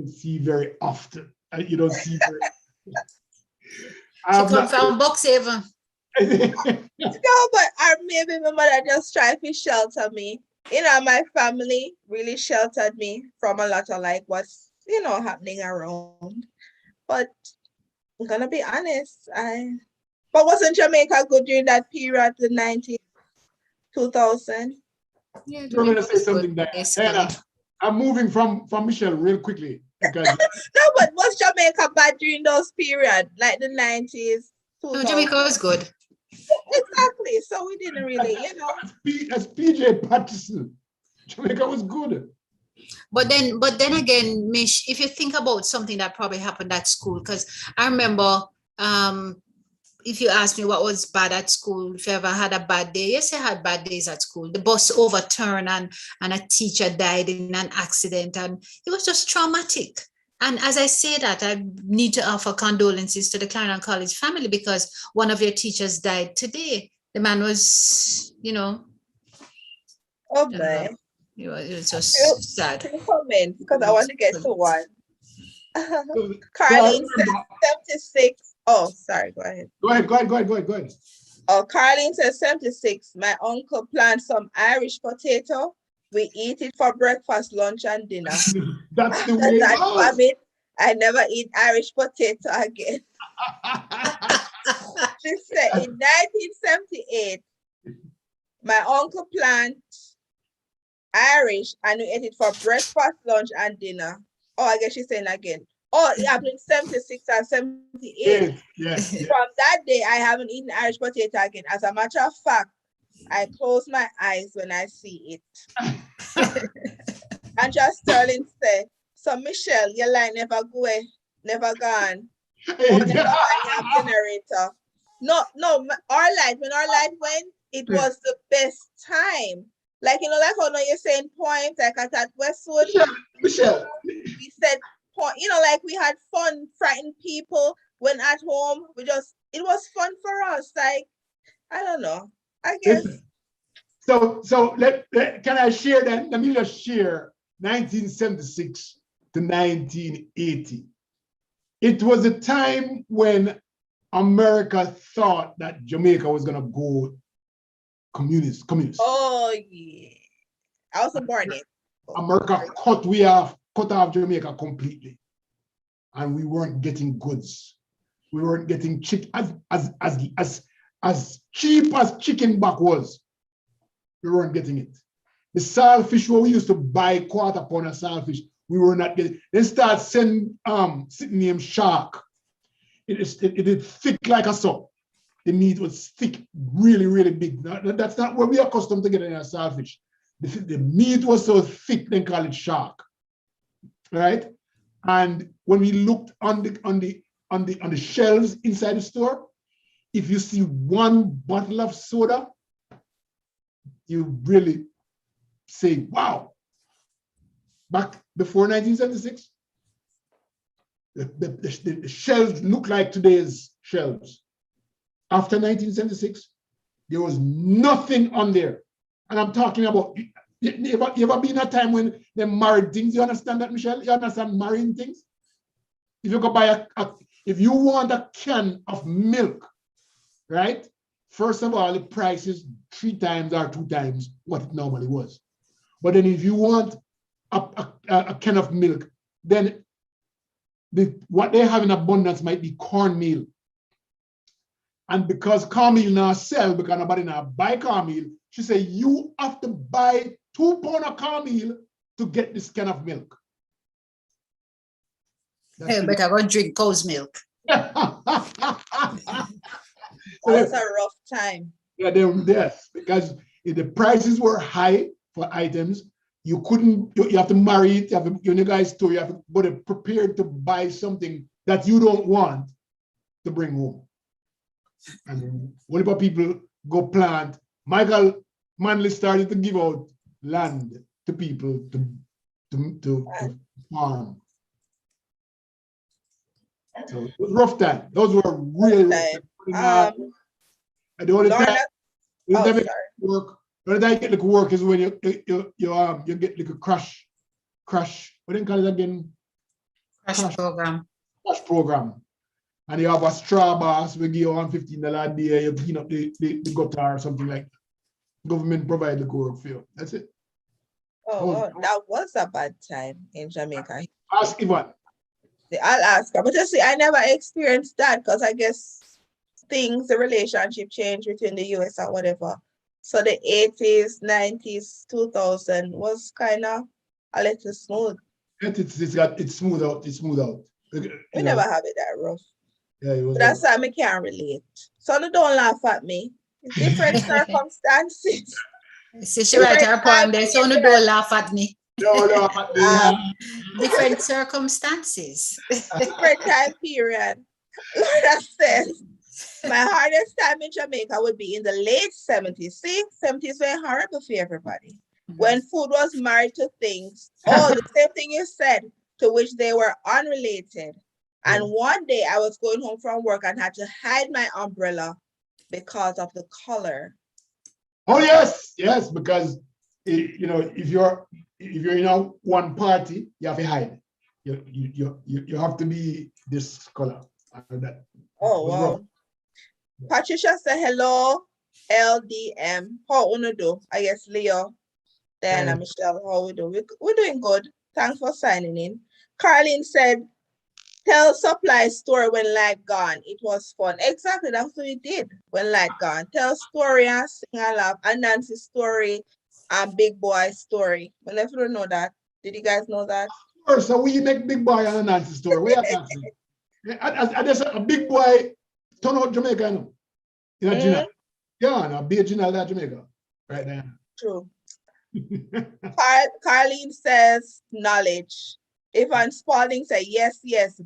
Speaker 4: see very often. You don't see very
Speaker 2: She come from Boxhaven.
Speaker 1: No, but maybe my mother just tried to shelter me. You know, my family really sheltered me from a lot of like what's, happening around. But I'm gonna be honest, but wasn't Jamaica good during that period, the 90s, 2000?
Speaker 2: Yeah,
Speaker 4: you're gonna say something that I'm moving from Michelle real quickly because
Speaker 1: no, but was Jamaica bad during those periods, like the 90s?
Speaker 2: No, Jamaica was good.
Speaker 1: Exactly. So we didn't really,
Speaker 4: As PJ Patterson, Jamaica was good.
Speaker 2: But then again, Mish, if you think about something that probably happened at school, because I remember if you ask me what was bad at school, if you ever had a bad day, yes, I had bad days at school. The bus overturned and a teacher died in an accident, and it was just traumatic. And as I say that, I need to offer condolences to the Clarendon College family, because one of your teachers died today. The man was,
Speaker 1: Oh my.
Speaker 2: it was
Speaker 1: Few
Speaker 2: just sad.
Speaker 1: comments because I want to get to one.
Speaker 4: So I
Speaker 1: Carlene says
Speaker 4: remember.
Speaker 1: 76. Oh, sorry, go ahead.
Speaker 4: Go ahead.
Speaker 1: Oh, Carlene says 76. My uncle planted some Irish potato. We eat it for breakfast, lunch, and dinner.
Speaker 4: That's the
Speaker 1: After
Speaker 4: way it
Speaker 1: that
Speaker 4: was.
Speaker 1: famine, I never eat Irish potato again. She said in 1978, my uncle planted Irish and we ate it for breakfast, lunch, and dinner. Oh, I guess she's saying again. Oh, it happened in 76 and 78.
Speaker 4: Yes.
Speaker 1: From that day, I haven't eaten Irish potato again. As a matter of fact, I close my eyes when I see it. And just Sterling said, so Michelle, your line never go away, never gone. Or never have generator. No, our light, when our light went, it was the best time. Like, like how you're saying points, like at Westwood.
Speaker 4: Michelle.
Speaker 1: We said point, like we had fun, frightened people when at home. It was fun for us. Like, I don't know. I guess.
Speaker 4: So can I share that? Let me just share 1976 to 1980. It was a time when America thought that Jamaica was gonna go communist.
Speaker 1: Oh yeah. I was born yet.
Speaker 4: America cut off Jamaica completely. And we weren't getting goods. We weren't getting chicken as cheap as chicken back was. We weren't getting it. The saltfish where we used to buy quarter pound of saltfish, we were not getting. Then start sending something named shark. It is thick like a soap. The meat was thick, really, really big. That's not what we are accustomed to getting in a saltfish. The meat was so thick, they call it shark. Right? And when we looked on the shelves inside the store, if you see one bottle of soda, you really say, wow. Back before 1976, the shelves look like today's shelves. After 1976, there was nothing on there. And I'm talking about, you ever been a time when they married things? You understand that, Michelle? You understand marrying things? If you go buy if you want a can of milk, right? First of all, the price is 3 times or 2 times what it normally was. But then if you want a can of milk, then what they have in abundance might be cornmeal. And because cornmeal now sell, because nobody now buy cornmeal, she said, you have to buy 2 pounds of cornmeal to get this can of milk.
Speaker 2: Hey, better go drink cow's milk.
Speaker 1: That was a rough time.
Speaker 4: Yeah, yes, because if the prices were high for items, you have to marry it, you guys store, you have to go prepared to buy something that you don't want to bring home. And what about people go plant? Michael Manley started to give out land to people to farm. So it was rough time. Those were really rough time. The only time you get like work is when you get like a crash. What do you call it again?
Speaker 2: Crash program.
Speaker 4: Crash program. And you have a straw boss, we give you $115 a day, you clean up the gutter or something like that. Government provide the work for you. That's it.
Speaker 1: Oh, that was a bad time in Jamaica.
Speaker 4: Ask Yvonne.
Speaker 1: I'll ask her. But you see, I never experienced that because I guess the relationship changed between the US or whatever. So the 80s, 90s, 2000 was kind of a little smooth.
Speaker 4: It's smooth out.
Speaker 1: We never have it that rough.
Speaker 4: Yeah, it was.
Speaker 1: That's why I can't relate. So don't laugh at me. It's different circumstances.
Speaker 2: See, she write her poem there, so don't laugh at me.
Speaker 4: No,
Speaker 2: different circumstances.
Speaker 1: Different time period. Lord says. My hardest time in Jamaica would be in the late 70s. See, 70s were horrible for everybody. When food was married to things, the same thing you said, to which they were unrelated. And one day I was going home from work and had to hide my umbrella because of the color.
Speaker 4: Oh yes, yes, because if you're in one party, you have to hide. You have to be this color or that.
Speaker 1: Oh wow. Patricia said hello, LDM. How you do? I guess Leo, Dianna, Michelle, how we do? We're doing good. Thanks for signing in. Carlene said, tell Supply story when light gone. It was fun. Exactly, that's what we did when light gone. Tell story and sing a laugh. And Nancy's story and Big Boy story. Well, if you don't know that, did you guys know that?
Speaker 4: So we make Big Boy and Nancy story. We are dancing. And there's a Big Boy turn out Jamaica, Gina. Yeah, no, be a Gina that Jamaica. Right there.
Speaker 1: True. Carlene says knowledge. Ivan Spalding said, yes,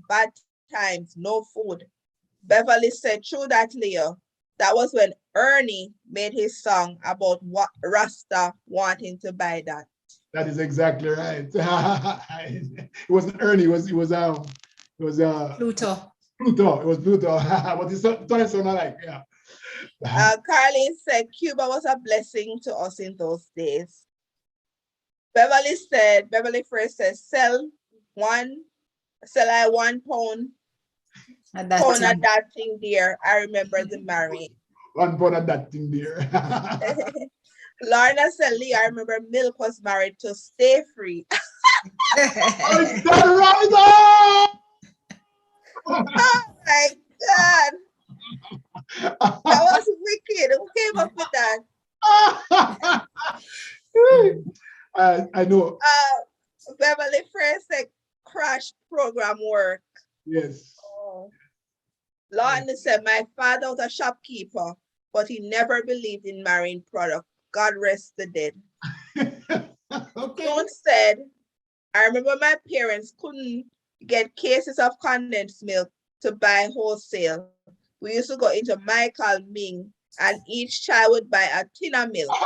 Speaker 1: bad times, no food. Beverly said, true that, Leo. That was when Ernie made his song about what Rasta wanting to buy that.
Speaker 4: That is exactly right. It wasn't Ernie, it was Pluto.
Speaker 2: Pluto.
Speaker 4: It was Pluto. What is that sound like? Yeah.
Speaker 1: Carlene said Cuba was a blessing to us in those days. Beverly first says, sell I 1 pound
Speaker 2: And
Speaker 1: of that thing there. I remember the marriage.
Speaker 4: 1 pound of that thing there.
Speaker 1: Lorna said, Lee, I remember Milk was married to Stay Free.
Speaker 4: Oh, is that right?
Speaker 1: Oh my God. That was wicked. Who came up with that?
Speaker 4: I know.
Speaker 1: Beverly first said crash program work.
Speaker 4: Yes.
Speaker 1: Oh. Lorna said, my father was a shopkeeper, but he never believed in marine product. God rest the dead.
Speaker 4: Okay.
Speaker 1: Someone said, I remember my parents couldn't get cases of condensed milk to buy wholesale. We used to go into Michael Ming and each child would buy a tin of milk.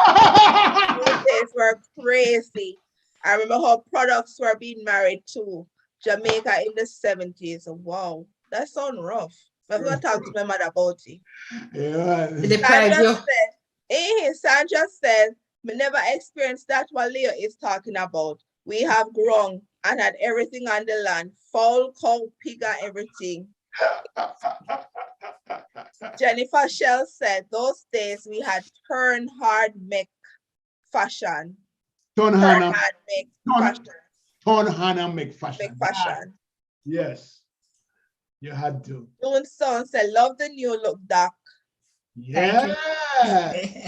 Speaker 1: Those days were crazy. I remember how products were being married to Jamaica in the 70s. Wow, that sounds rough. I'm going to talk to my mother about it.
Speaker 4: Yeah.
Speaker 1: Sandra said, we never experienced that what Leo is talking about. We have grown and had everything on the land. Fowl, cow, pig, and everything. Jennifer Shell said, those days we had turn hard make fashion.
Speaker 4: Turn Hannah make fashion. Yes. You had to.
Speaker 1: Doing so said, love the new look, Doc.
Speaker 4: Yes.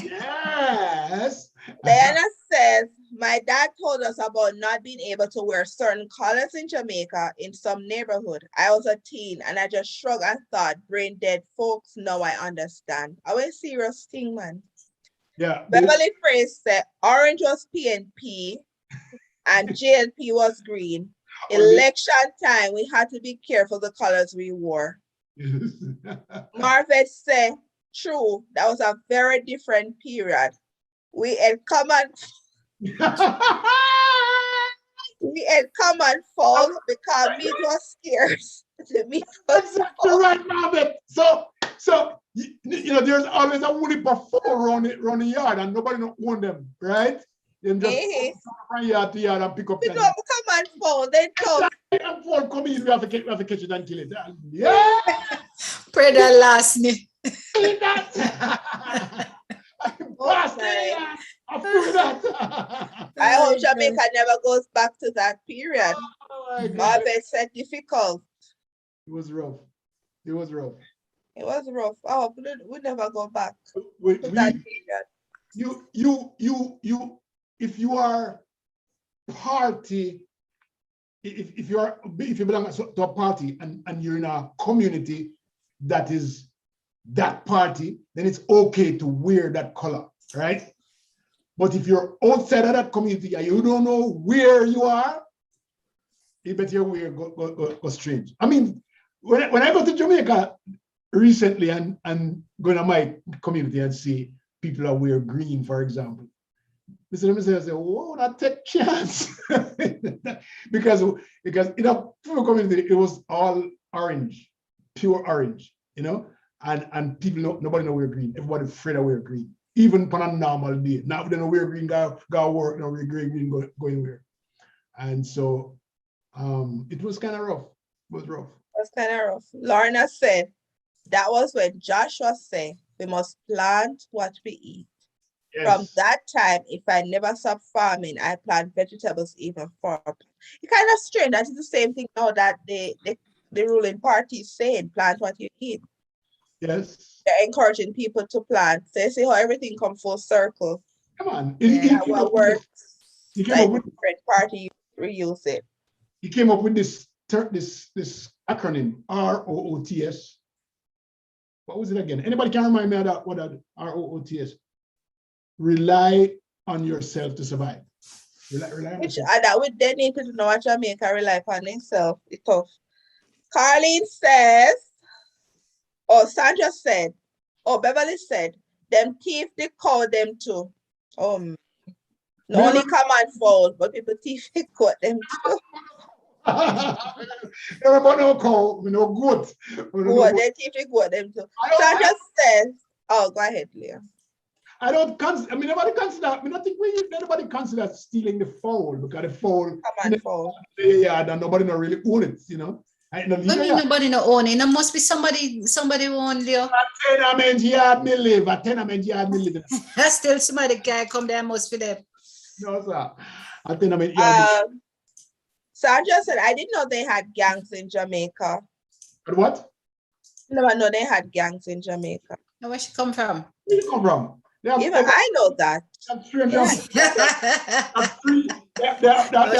Speaker 4: Yes.
Speaker 1: Diana says, my dad told us about not being able to wear certain colors in Jamaica in some neighborhood. I was a teen and I just shrugged and thought, brain dead folks, now I understand. I was serious thing, man.
Speaker 4: Yeah.
Speaker 1: Beverly Fraser said, orange was PNP and JLP was green. Election time, we had to be careful the colors we wore. Marvet said, true, that was a very different period. We had common falls because meat was scarce. The meat was
Speaker 4: right, Marvet. So there's always a woolly buffalo around the yard and nobody don't own them, right? Them just from yard to yard and pick up.
Speaker 1: We don't come and fall. They talk.
Speaker 4: And fall come in, we have to catch it and kill it. Yeah.
Speaker 2: Pray that last me.
Speaker 1: I hope Jamaica never goes back to that period. Marvet said difficult.
Speaker 4: It was rough. It was rough.
Speaker 1: It was rough. I hope we never go back to that period.
Speaker 4: If you are party, if you belong to a party and you're in a community that is that party, then it's okay to wear that color, right? But if you're outside of that community and you don't know where you are, you better wear go strange. I mean, when I go to Jamaica, recently and going to my community and see people are wear green, for example. Mr. I say, whoa, that take chance. because in a poor community, it was all orange, pure orange, you know, and people nobody know wear green. Everybody afraid of wear green. Even on a normal day. Now they know wear green, go work, no wear green, go anywhere. And so it was kind of rough. It was rough.
Speaker 1: It was kind of rough. Lorna said that was when Joshua said we must plant what we eat.
Speaker 4: Yes.
Speaker 1: From that time, if I never stop farming, I plant vegetables even for. It's kind of strange. That is the same thing now that the ruling party is saying, plant what you eat.
Speaker 4: Yes.
Speaker 1: They're encouraging people to plant. So you see how everything come full circle.
Speaker 4: Come on.
Speaker 2: Yeah.
Speaker 1: What works,
Speaker 4: He came
Speaker 1: like
Speaker 4: up with
Speaker 1: different party reuse it.
Speaker 4: he came up with this acronym ROOTS. What was it again? Anybody can remind me of that? What that ROOTS? Rely on yourself to survive. Rely on
Speaker 1: Which
Speaker 4: yourself.
Speaker 1: that would then need to know what Jamaica rely upon themselves. It's tough. Carlene says, oh, Sandra said, oh, Beverly said, them thief they call them too. No only come and fold, but people thief they call them too.
Speaker 4: Everybody no cow, we no goat.
Speaker 1: They thief they call them too. Sandra says, oh, go ahead, Leo.
Speaker 4: I don't consider. I mean, nobody consider. I mean, I think nobody consider stealing the fowl because the fowl
Speaker 1: Come and fold.
Speaker 4: yeah, and nobody not really own it. You know.
Speaker 2: I mean, nobody no own it. There must be somebody who own Leo.
Speaker 4: A tenement yard me live. A tenement yard me live.
Speaker 2: Still somebody can come there must be them.
Speaker 4: No, sir. A tenement yard.
Speaker 1: Sandra said, I didn't know they had gangs in Jamaica.
Speaker 4: But what?
Speaker 1: Never know they had gangs in Jamaica.
Speaker 2: Now, where she come from?
Speaker 4: Where you come from?
Speaker 1: Even I know that.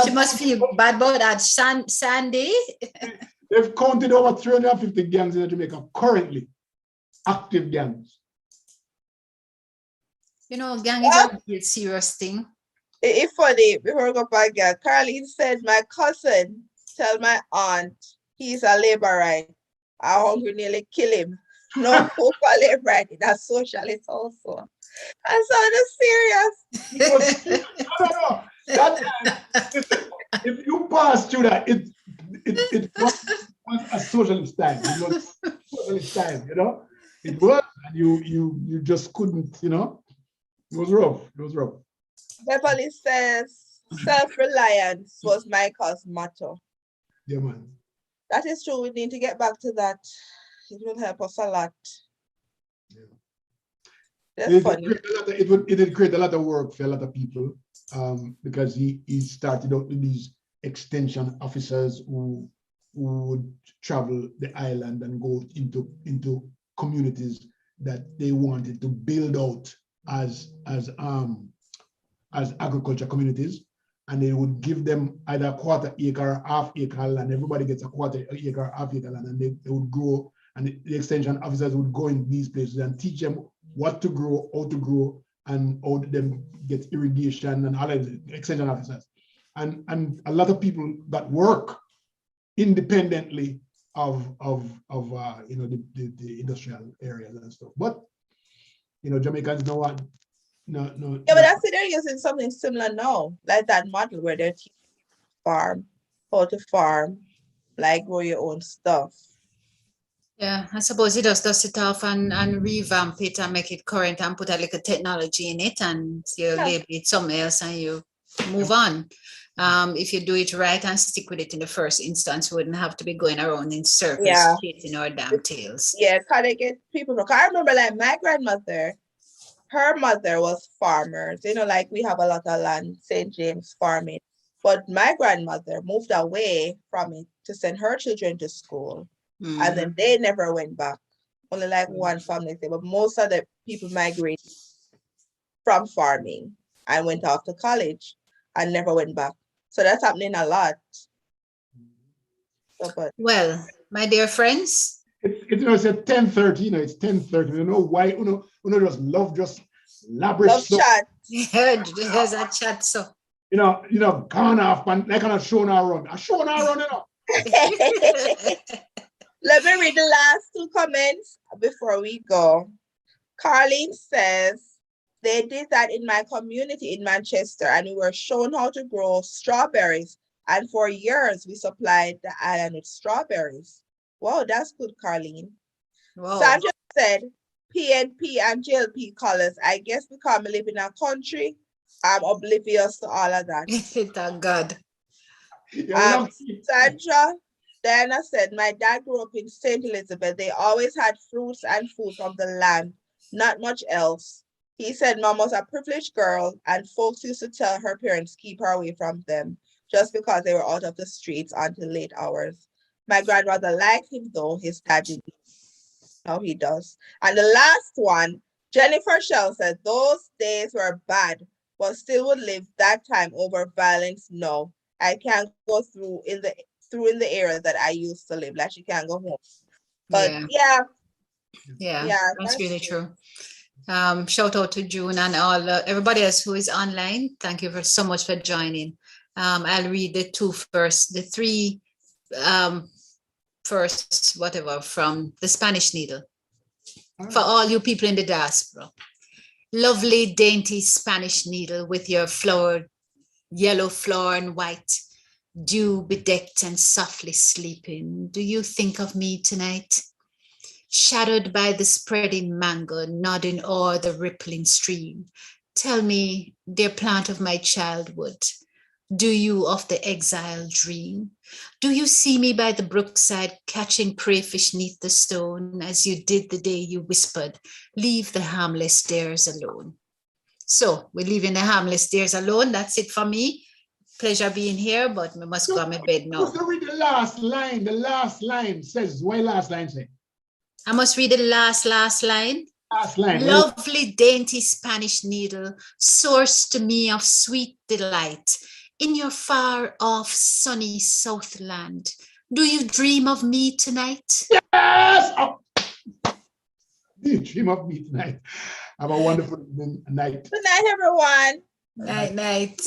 Speaker 2: She must feel bad about that. Sandy.
Speaker 4: They've counted over 350 gangs in Jamaica currently, active gangs.
Speaker 2: You know, gang is a real serious thing.
Speaker 1: It's funny, before we go back again, Caroline said, my cousin tell my aunt he's a laborer. I hungry nearly kill him. No food for labor, that's socialist also. And so it's serious.
Speaker 4: No. If you pass through that, it was a socialist time. It was socialist time, you know. It was, and you just couldn't, you know. It was rough. It was rough.
Speaker 1: Beverly says self-reliance was Michael's motto.
Speaker 4: Yeah, man.
Speaker 1: That is true. We need to get back to that. It will help us a lot.
Speaker 4: Yeah.
Speaker 1: That's funny.
Speaker 4: It did create a lot of work for a lot of people because he started out with these extension officers who would travel the island and go into communities that they wanted to build out as agriculture communities, and they would give them either a quarter acre or half acre land. Everybody gets a quarter acre or half acre land, and they would grow, and the extension officers would go in these places and teach them what to grow, how to grow, and how them get irrigation, and all of the extension officers. And a lot of people got work independently of you know, the industrial areas and stuff. But you know, Jamaicans know what. No.
Speaker 1: Yeah, but I see they're using something similar now, like that model where they're teaching farm, how to farm, like grow your own stuff.
Speaker 2: Yeah, I suppose you just dust it off and revamp it and make it current and put a little technology in it, and you label it something else and you move on. If you do it right and stick with it in the first instance, you wouldn't have to be going around in circles, chasing our damn tails.
Speaker 1: Yeah, kind of get people. I remember like my grandmother, her mother was farmers, you know, like we have a lot of land, St. James farming, but my grandmother moved away from it to send her children to school. And then they never went back. Only like one family, but most of the people migrated from farming and went off to college and never went back. So that's happening a lot. So, but
Speaker 2: well, my dear friends,
Speaker 4: you know, it's at 10:30. You know, it's 10:30. You know why? You know, just love lavish
Speaker 1: love
Speaker 4: stuff.
Speaker 1: chat.
Speaker 2: There's a chat. So
Speaker 4: You know, gone off and like on a show now run. A show now run, you know.
Speaker 1: Let me read the last two comments before we go. Carlene says, they did that in my community in Manchester, and we were shown how to grow strawberries. And for years, we supplied the island with strawberries. Wow, that's good, Carlene.
Speaker 2: Wow.
Speaker 1: Sandra said, PNP and JLP colors. I guess because I live in a country, I'm oblivious to all of that.
Speaker 2: Thank God.
Speaker 4: Yeah,
Speaker 1: Sandra, Diana said, my dad grew up in St. Elizabeth. They always had fruits and food from the land, not much else. He said mom was a privileged girl and folks used to tell her parents keep her away from them just because they were out of the streets until late hours. My grandmother liked him though, his dad didn't. Now he does. And the last one, Jennifer Shell said, those days were bad, but still would live that time over violence. No, I can't go through in the area that I used to live. Like she can't go home. But
Speaker 2: Yeah,
Speaker 1: that's
Speaker 2: really true. Shout out to June and all everybody else who is online. Thank you so much for joining. I'll read the three first, whatever, from the Spanish Needle. For all you people in the diaspora. Lovely, dainty Spanish needle with your flowered, yellow flower and white, dew bedecked and softly sleeping. Do you think of me tonight? Shadowed by the spreading mango, nodding o'er the rippling stream. Tell me, dear plant of my childhood, do you of the exile dream? Do you see me by the brookside catching crayfish neath the stone as you did the day you whispered, leave the harmless dares alone? So we're leaving the harmless dares alone. That's it for me. Pleasure being here, but we must go to bed now.
Speaker 4: Just read the last line. The last line says, why last line say?
Speaker 2: I must read the last line.
Speaker 4: Last line.
Speaker 2: Lovely, dainty Spanish needle, source to me of sweet delight. In your far off sunny Southland, do you dream of me tonight?
Speaker 4: Yes! Oh. Do you dream of me tonight? Have a wonderful night.
Speaker 1: Good night, everyone.
Speaker 2: Night.